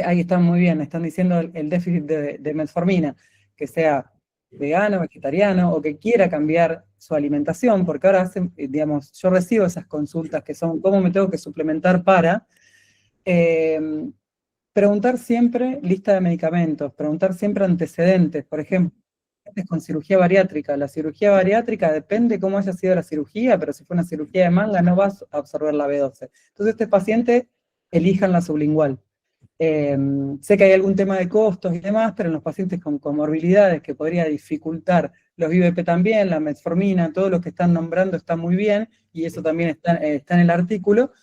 ahí están muy bien, están diciendo el déficit de metformina, que sea vegano, vegetariano, o que quiera cambiar su alimentación, porque ahora digamos, yo recibo esas consultas que son, ¿cómo me tengo que suplementar para? Preguntar siempre lista de medicamentos, preguntar siempre antecedentes, por ejemplo, con cirugía bariátrica. La cirugía bariátrica depende cómo haya sido la cirugía, pero si fue una cirugía de manga no vas a absorber la B12. Entonces este paciente, elijan la sublingual. Sé que hay algún tema de costos y demás, pero en los pacientes con comorbilidades que podría dificultar los IVP también, la metformina, todo lo que están nombrando está muy bien, y eso también está en el artículo.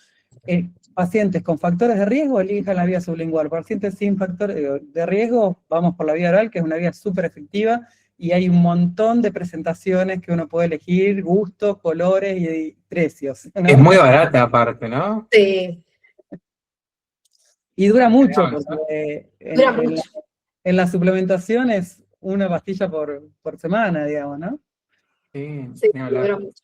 Pacientes con factores de riesgo, elijan la vía sublingual. Pacientes sin factores de riesgo, vamos por la vía oral, que es una vía súper efectiva, y hay un montón de presentaciones que uno puede elegir, gustos, colores y precios, ¿no? Es muy barata aparte, ¿no? Sí. Y dura mucho, Digamos, ¿no? porque Dura mucho. en la suplementación es una pastilla por semana, digamos, ¿no? Sí, Sí, ni hablar. dura mucho.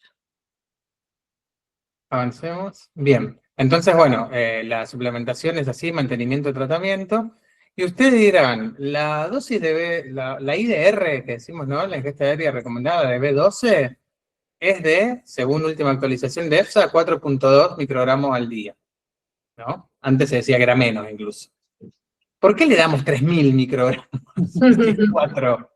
Avancemos. Bien, entonces, bueno, la suplementación es así, mantenimiento, tratamiento. Y ustedes dirán, la dosis de la IDR que decimos, ¿no? La ingesta diaria recomendada de B12 es de, según última actualización de EFSA, 4.2 microgramos al día, ¿no? Antes se decía que era menos incluso. ¿Por qué le damos 3.000 microgramos? 4.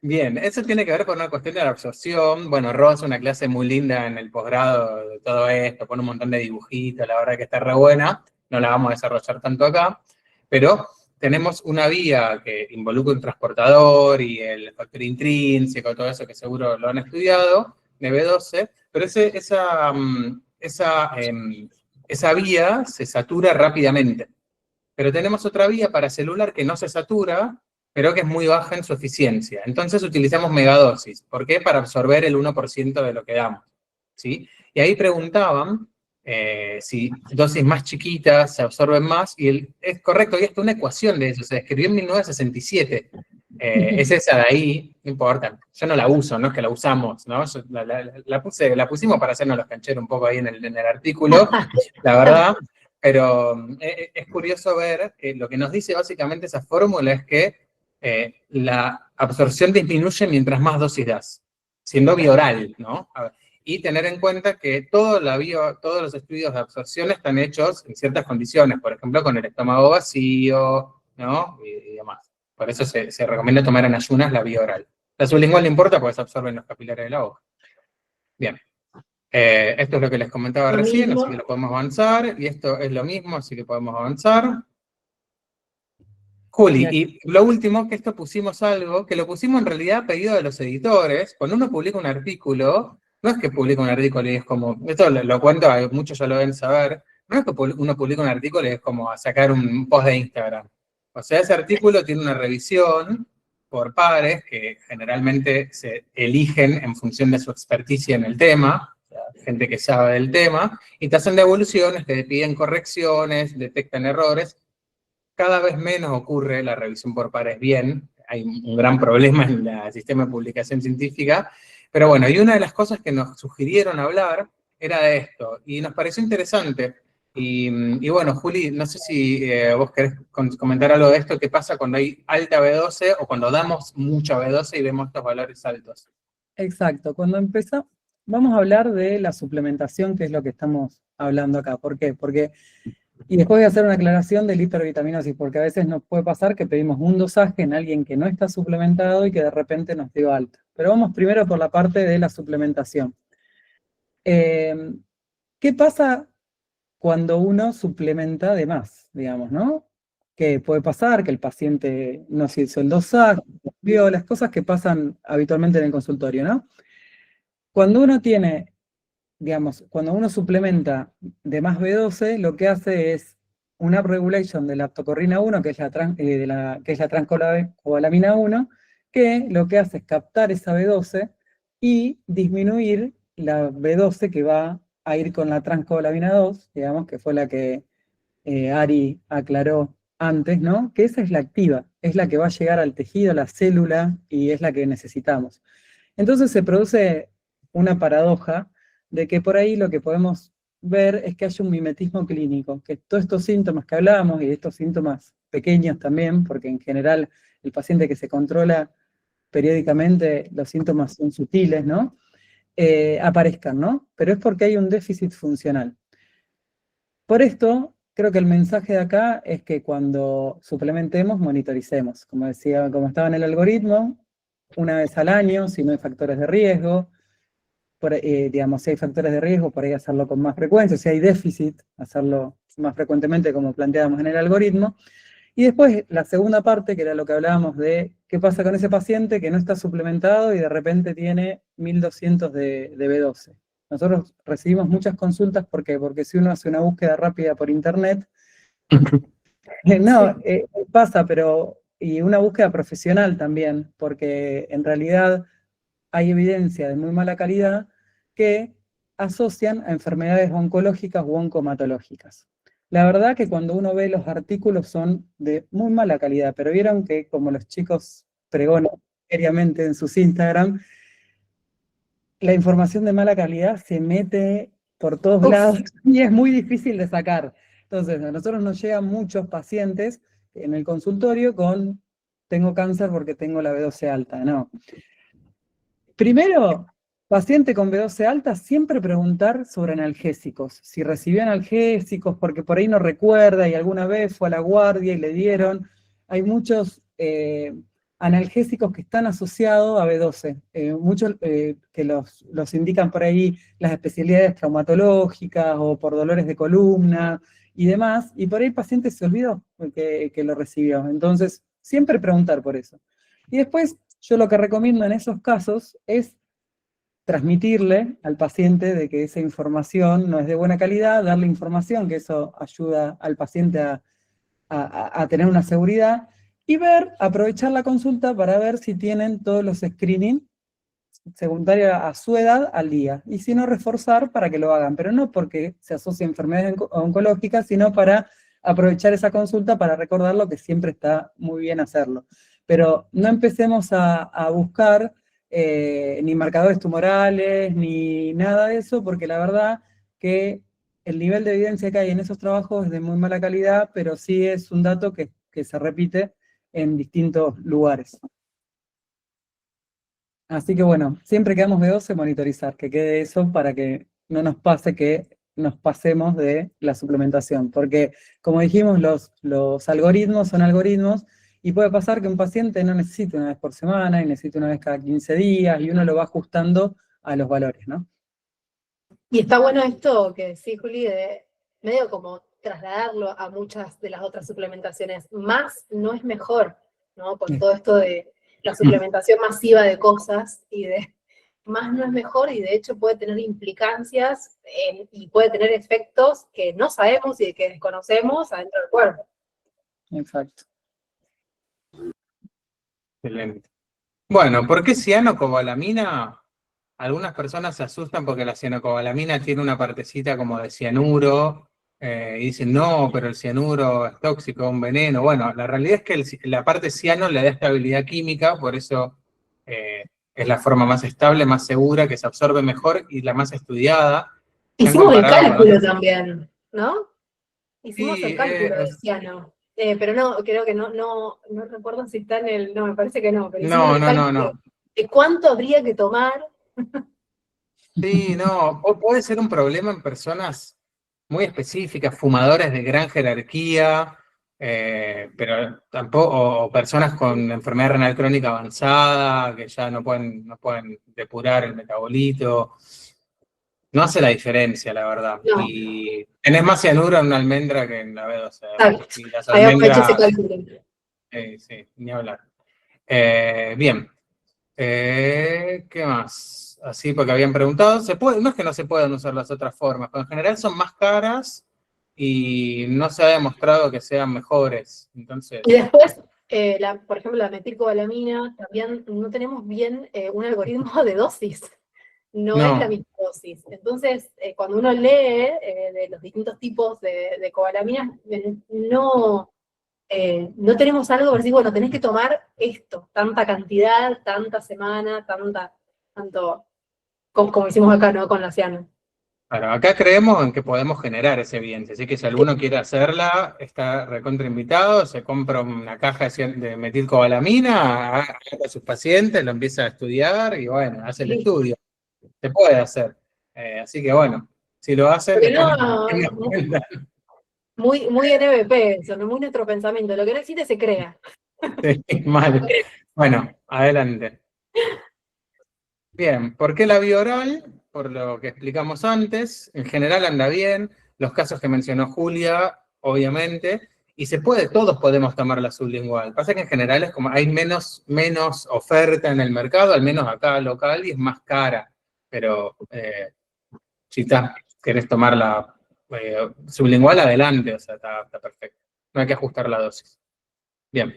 Bien, eso tiene que ver con una cuestión de la absorción. Bueno, Ro hace una clase muy linda en el posgrado de todo esto, pone un montón de dibujitos, la verdad que está re buena, no la vamos a desarrollar tanto acá, pero tenemos una vía que involucra un transportador y el factor intrínseco, todo eso que seguro lo han estudiado, de B12, pero esa vía se satura rápidamente. Pero tenemos otra vía paracelular que no se satura, pero que es muy baja en su eficiencia. Entonces utilizamos megadosis. ¿Por qué? Para absorber el 1% de lo que damos, ¿sí? Y ahí preguntaban si dosis más chiquitas se absorben más, y es correcto, y esto es una ecuación de eso, se escribió en 1967. Es esa de ahí, no importa. Yo no la uso, no es que la usamos, ¿no? La pusimos para hacernos los cancheros un poco ahí en el artículo, la verdad. Pero es curioso ver que lo que nos dice básicamente esa fórmula es que la absorción disminuye mientras más dosis das, siendo bioral, ¿no? Y tener en cuenta que todos los estudios de absorción están hechos en ciertas condiciones, por ejemplo, con el estómago vacío, ¿no? Y demás. Por eso se recomienda tomar en ayunas la vía oral. La sublingual no importa porque se absorben los capilares de la boca. Bien. Esto es lo que les comentaba recién, así que lo podemos avanzar, y esto es lo mismo, así que podemos avanzar. Juli, y lo último, que esto pusimos algo, que lo pusimos en realidad a pedido de los editores. Cuando uno publica un artículo, no es que publica un artículo y es como, esto lo cuento, muchos ya lo deben saber, no es que uno publica un artículo y es como sacar un post de Instagram. O sea, ese artículo tiene una revisión por pares que generalmente se eligen en función de su experticia en el tema, gente que sabe del tema, y te hacen devoluciones, te piden correcciones, detectan errores. Cada vez menos ocurre la revisión por pares bien, hay un gran problema en el sistema de publicación científica, pero bueno, y una de las cosas que nos sugirieron hablar era de esto, y nos pareció interesante. Y bueno, Juli, no sé si vos querés comentar algo de esto, qué pasa cuando hay alta B12 o cuando damos mucha B12 y vemos estos valores altos. Exacto, cuando empezamos, vamos a hablar de la suplementación, que es lo que estamos hablando acá. ¿Por qué? Porque, y después voy a hacer una aclaración del hipervitaminosis, porque a veces nos puede pasar que pedimos un dosaje en alguien que no está suplementado y que de repente nos dio alta. Pero vamos primero por la parte de la suplementación. ¿Qué pasa cuando uno suplementa de más, digamos, ¿no? que puede pasar, que el paciente no se hizo el dosaje, vio las cosas que pasan habitualmente en el consultorio, ¿no? Cuando uno tiene, digamos, cuando uno suplementa de más B12, lo que hace es una upregulation de la lactocorrina 1, que es la transcobalamina 1, que lo que hace es captar esa B12 y disminuir la B12 que va a ir con la transcobalamina 2, digamos, que fue la que Ari aclaró antes, ¿no? Que esa es la activa, es la que va a llegar al tejido, a la célula, y es la que necesitamos. Entonces se produce una paradoja de que por ahí lo que podemos ver es que hay un mimetismo clínico, que todos estos síntomas que hablamos, y estos síntomas pequeños también, porque en general el paciente que se controla periódicamente, los síntomas son sutiles, ¿no? Aparezcan, ¿no? Pero es porque hay un déficit funcional. Por esto, creo que el mensaje de acá es que cuando suplementemos, monitoricemos. Como decía, como estaba en el algoritmo, una vez al año, si no hay factores de riesgo, digamos, si hay factores de riesgo, por ahí hacerlo con más frecuencia, si hay déficit, hacerlo más frecuentemente como planteábamos en el algoritmo. Y después la segunda parte, que era lo que hablábamos de qué pasa con ese paciente que no está suplementado y de repente tiene 1200 de B12. Nosotros recibimos muchas consultas porque si uno hace una búsqueda rápida por internet, no, pasa, y una búsqueda profesional también, porque en realidad hay evidencia de muy mala calidad que asocian a enfermedades oncológicas u oncomatológicas. La verdad que cuando uno ve los artículos son de muy mala calidad, pero vieron que como los chicos pregonan seriamente en sus Instagram, la información de mala calidad se mete por todos lados y es muy difícil de sacar. Entonces, a nosotros nos llegan muchos pacientes en el consultorio con tengo cáncer porque tengo la B12 alta, no. Primero, paciente con B12 alta, siempre preguntar sobre analgésicos. Si recibió analgésicos, porque por ahí no recuerda y alguna vez fue a la guardia y le dieron. Hay muchos analgésicos que están asociados a B12. Muchos que los indican por ahí las especialidades traumatológicas o por dolores de columna y demás. Y por ahí el paciente se olvidó que lo recibió. Entonces, siempre preguntar por eso. Y después, yo lo que recomiendo en esos casos es transmitirle al paciente de que esa información no es de buena calidad, darle información, que eso ayuda al paciente a tener una seguridad, y aprovechar la consulta para ver si tienen todos los screening secundarios a su edad al día, y si no, reforzar para que lo hagan, pero no porque se asocie a enfermedades oncológicas, sino para aprovechar esa consulta para recordarlo, que siempre está muy bien hacerlo. Pero no empecemos a buscar ni marcadores tumorales, ni nada de eso, porque la verdad que el nivel de evidencia que hay en esos trabajos es de muy mala calidad, pero sí es un dato que se repite en distintos lugares. Así que bueno, siempre que damos B12, monitorizar, que quede eso para que no nos pase que nos pasemos de la suplementación, porque como dijimos, los algoritmos son algoritmos, y puede pasar que un paciente no necesite una vez por semana, y necesite una vez cada 15 días, y uno lo va ajustando a los valores, ¿no? Y está bueno esto que decís, Juli, de medio como trasladarlo a muchas de las otras suplementaciones. Más no es mejor, ¿no? Con todo esto de la suplementación masiva de cosas, y de más no es mejor, y de hecho puede tener implicancias y puede tener efectos que no sabemos y que desconocemos adentro del cuerpo. Exacto. Excelente. Bueno, ¿por qué cianocobalamina? Algunas personas se asustan porque la cianocobalamina tiene una partecita como de cianuro, y dicen, no, pero el cianuro es tóxico, un veneno. Bueno, la realidad es que la parte ciano le da estabilidad química, por eso es la forma más estable, más segura, que se absorbe mejor y la más estudiada. Hicimos el cálculo también, ¿no? Hicimos Sí, el cálculo de ciano. Pero no, creo que no recuerdo si está en el. No, me parece que no, pero hicimos el cálculo de cuánto habría que tomar. Sí, no, puede ser un problema en personas muy específicas, fumadores de gran jerarquía, pero tampoco, o personas con enfermedad renal crónica avanzada, que ya no pueden depurar el metabolito. no hace la diferencia, la verdad. No. Y tenés más cianuro en una almendra que en la B12. Exacto. Y las Ahí aprovecho ese almendras, cálculo. sí, ni hablar. Bien. ¿Qué más? Así, porque habían preguntado, ¿se puede? No es que no se puedan usar las otras formas, pero en general son más caras y no se ha demostrado que sean mejores. Entonces, Y después, por ejemplo, la metilcobalamina, también no tenemos bien un algoritmo de dosis. No es la no. misma dosis. Entonces, cuando uno lee de los distintos tipos de cobalaminas, no tenemos algo para decir, bueno, tenés que tomar esto, tanta cantidad, tanta semana, tanto, como hicimos acá, ¿no? Con la ciano. Claro, acá creemos en que podemos generar esa evidencia, así que si alguno quiere hacerla, está recontra invitado, se compra una caja de metilcobalamina, haga a sus pacientes, lo empieza a estudiar y bueno, hace el Listo. estudio. Se puede hacer. Así que bueno, si lo hacen, Porque después no, nos cuentan. muy NBP eso, ¿no? Muy nuestro pensamiento. Lo que no existe se crea. Sí, mal. Bueno, adelante. Bien, ¿por qué la vía oral? Por lo que explicamos antes, en general anda bien, los casos que mencionó Julia, obviamente, y se puede, todos podemos tomar la sublingual. Pasa que en general es como hay menos oferta en el mercado, al menos acá local, y es más cara. Pero si querés tomar la sublingual, adelante, o sea, está perfecto. No hay que ajustar la dosis. Bien,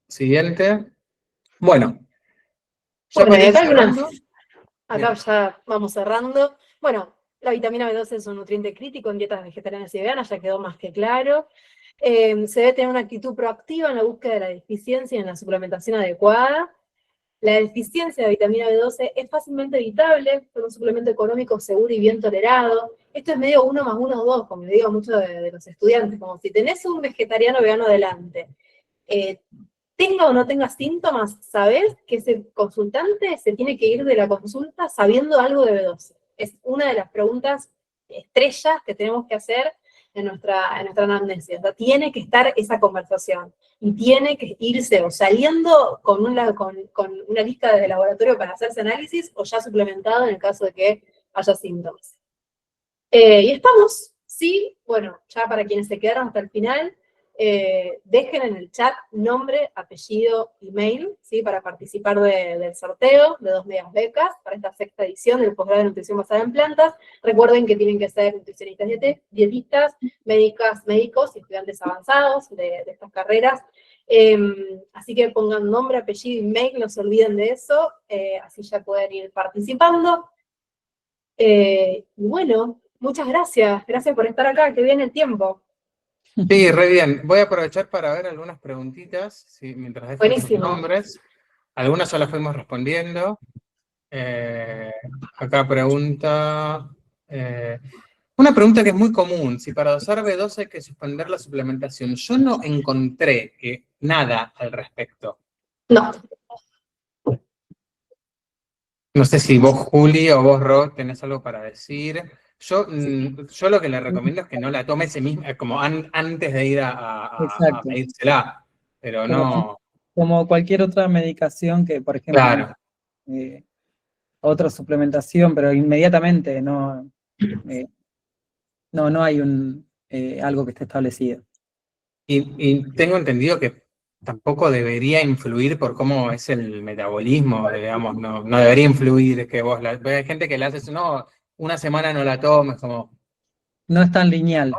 siguiente. Bueno, ya Bueno, para y ir acá cerrando. acá Bien. ya vamos cerrando. Bueno, la vitamina B12 es un nutriente crítico en dietas vegetarianas y veganas, ya quedó más que claro. Se debe tener una actitud proactiva en la búsqueda de la deficiencia y en la suplementación adecuada. La deficiencia de vitamina B12 es fácilmente evitable con un suplemento económico seguro y bien tolerado. Esto es medio 1 más 1 es 2, como le digo a muchos de los estudiantes, como si tenés un vegetariano vegano delante, eh, tenga o no tenga síntomas, sabés que ese consultante se tiene que ir de la consulta sabiendo algo de B12. Es una de las preguntas estrellas que tenemos que hacer en nuestra anamnesis. O sea, tiene que estar esa conversación y tiene que irse o saliendo con una lista de laboratorio para hacerse análisis o ya suplementado en el caso de que haya síntomas. Y estamos, sí, bueno, ya para quienes se quedaron hasta el final, dejen en el chat nombre, apellido, email, ¿sí? Para participar del sorteo de 2 medias becas para esta 6ª edición del posgrado de nutrición basada en plantas. Recuerden que tienen que ser nutricionistas, dietistas, médicos y estudiantes avanzados de estas carreras. Así que pongan nombre, apellido, email, no se olviden de eso, así ya pueden ir participando. Y bueno, muchas gracias por estar acá, que viene el tiempo. Sí, re bien. Voy a aprovechar para ver algunas preguntitas, sí, mientras dejan sus Buenísimo. nombres. Algunas ya las fuimos respondiendo. Acá pregunta... una pregunta que es muy común, si para dosar B12 hay que suspender la suplementación. Yo no encontré nada al respecto. No, No sé si vos, Juli, o vos, Ro, tenés algo para decir. Yo lo que le recomiendo es que no la tome ese mismo, como antes de ir a Exacto. pedírsela, pero Como, no, como cualquier otra medicación que, por ejemplo, claro. otra suplementación, pero inmediatamente no hay algo que esté establecido. Y tengo entendido que tampoco debería influir por cómo es el metabolismo, digamos, no debería influir que vos hay gente que le hace eso, no, una semana no la tomes, como, No es tan lineal.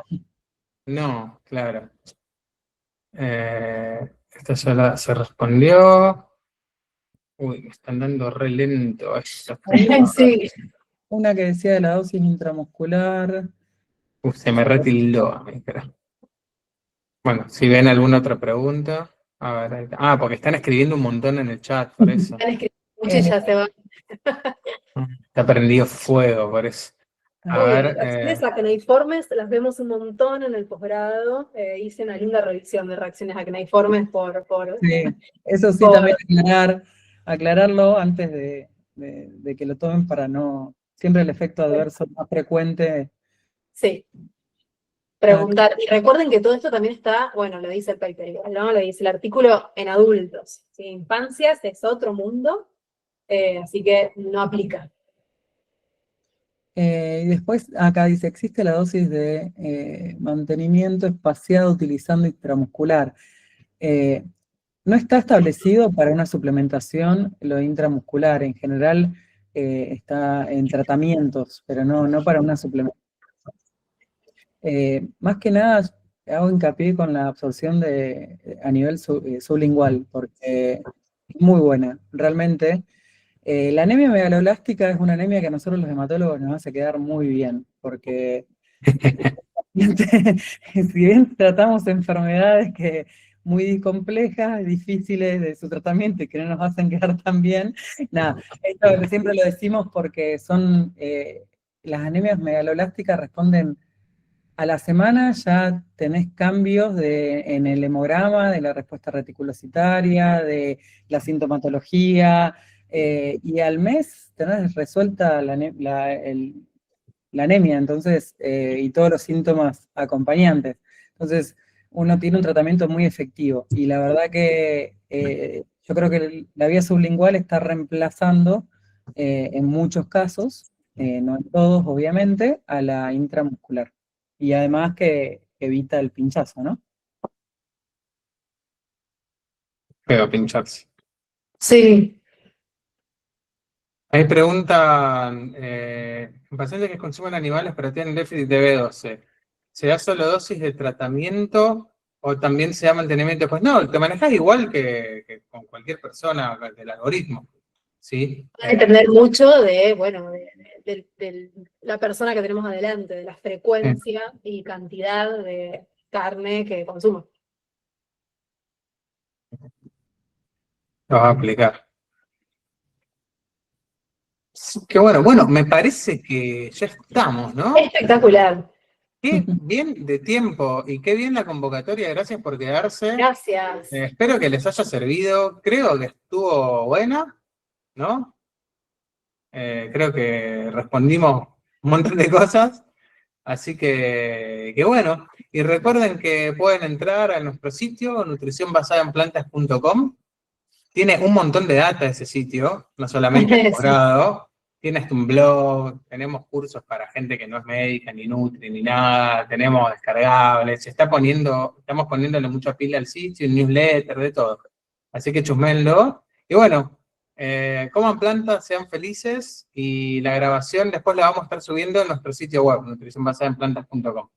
no, claro. Esta ya se respondió. Uy, me están dando re lento esto. sí. Una que decía de la dosis intramuscular. Se me retildó a mí, pero... Bueno, si ven alguna otra pregunta. A ver, ahí está. Porque están escribiendo un montón en el chat, por eso. Están escribiendo mucho y ya se va. Está prendido fuego, por eso. A Uy, ver, las reacciones acneiformes las vemos un montón en el posgrado. Hice una linda revisión de reacciones acneiformes Sí, eso sí, por- también aclararlo antes de que lo tomen para no. Siempre el efecto adverso más frecuente. sí, preguntar. Y recuerden que todo esto también está, bueno, lo dice el paper igual, ¿no? Lo dice el artículo en adultos. ¿Sí? Infancias es otro mundo, así que no aplica. Y después acá dice, existe la dosis de mantenimiento espaciado utilizando intramuscular. No está establecido para una suplementación lo intramuscular. En general está en tratamientos, pero no para una suplementación. Más que nada hago hincapié con la absorción a nivel sublingual, porque es muy buena, realmente. La anemia megaloblástica es una anemia que a nosotros los hematólogos nos hace quedar muy bien, porque si bien tratamos enfermedades muy complejas, difíciles de su tratamiento y que no nos hacen quedar tan bien, nada, esto siempre lo decimos porque las anemias megaloblásticas responden a la semana, ya tenés cambios en el hemograma, de la respuesta reticulocitaria, de la sintomatología, y al mes tenés resuelta la anemia, entonces, y todos los síntomas acompañantes. Entonces, uno tiene un tratamiento muy efectivo. Y la verdad que yo creo que la vía sublingual está reemplazando, en muchos casos, no en todos, obviamente, a la intramuscular. Y además que evita el pinchazo, ¿no? Feo pincharse. Sí. Ahí preguntan, pacientes que consumen animales pero tienen déficit de B12, ¿se da solo dosis de tratamiento o también se da mantenimiento? Pues no, te manejas igual que con cualquier persona del algoritmo, ¿sí? Hay que entender mucho de, bueno, de la persona que tenemos adelante, de la frecuencia y cantidad de carne que consuma. Lo vas a aplicar. Qué bueno, me parece que ya estamos, ¿no? Espectacular. Qué bien de tiempo y qué bien la convocatoria, gracias por quedarse. Gracias. Espero que les haya servido, creo que estuvo buena, ¿no? Creo que respondimos un montón de cosas, así que bueno. Y recuerden que pueden entrar a nuestro sitio, nutricionbasadaenplantas.com. Tiene un montón de data ese sitio, no solamente el Sí. posgrado. Tiene hasta un blog, tenemos cursos para gente que no es médica, ni nutri, ni nada, tenemos descargables, estamos poniéndole mucha pila al sitio, un newsletter, de todo. Así que chusmenlo. Y bueno, coman plantas, sean felices, y la grabación después la vamos a estar subiendo en nuestro sitio web, nutricionbasadaenplantas.com.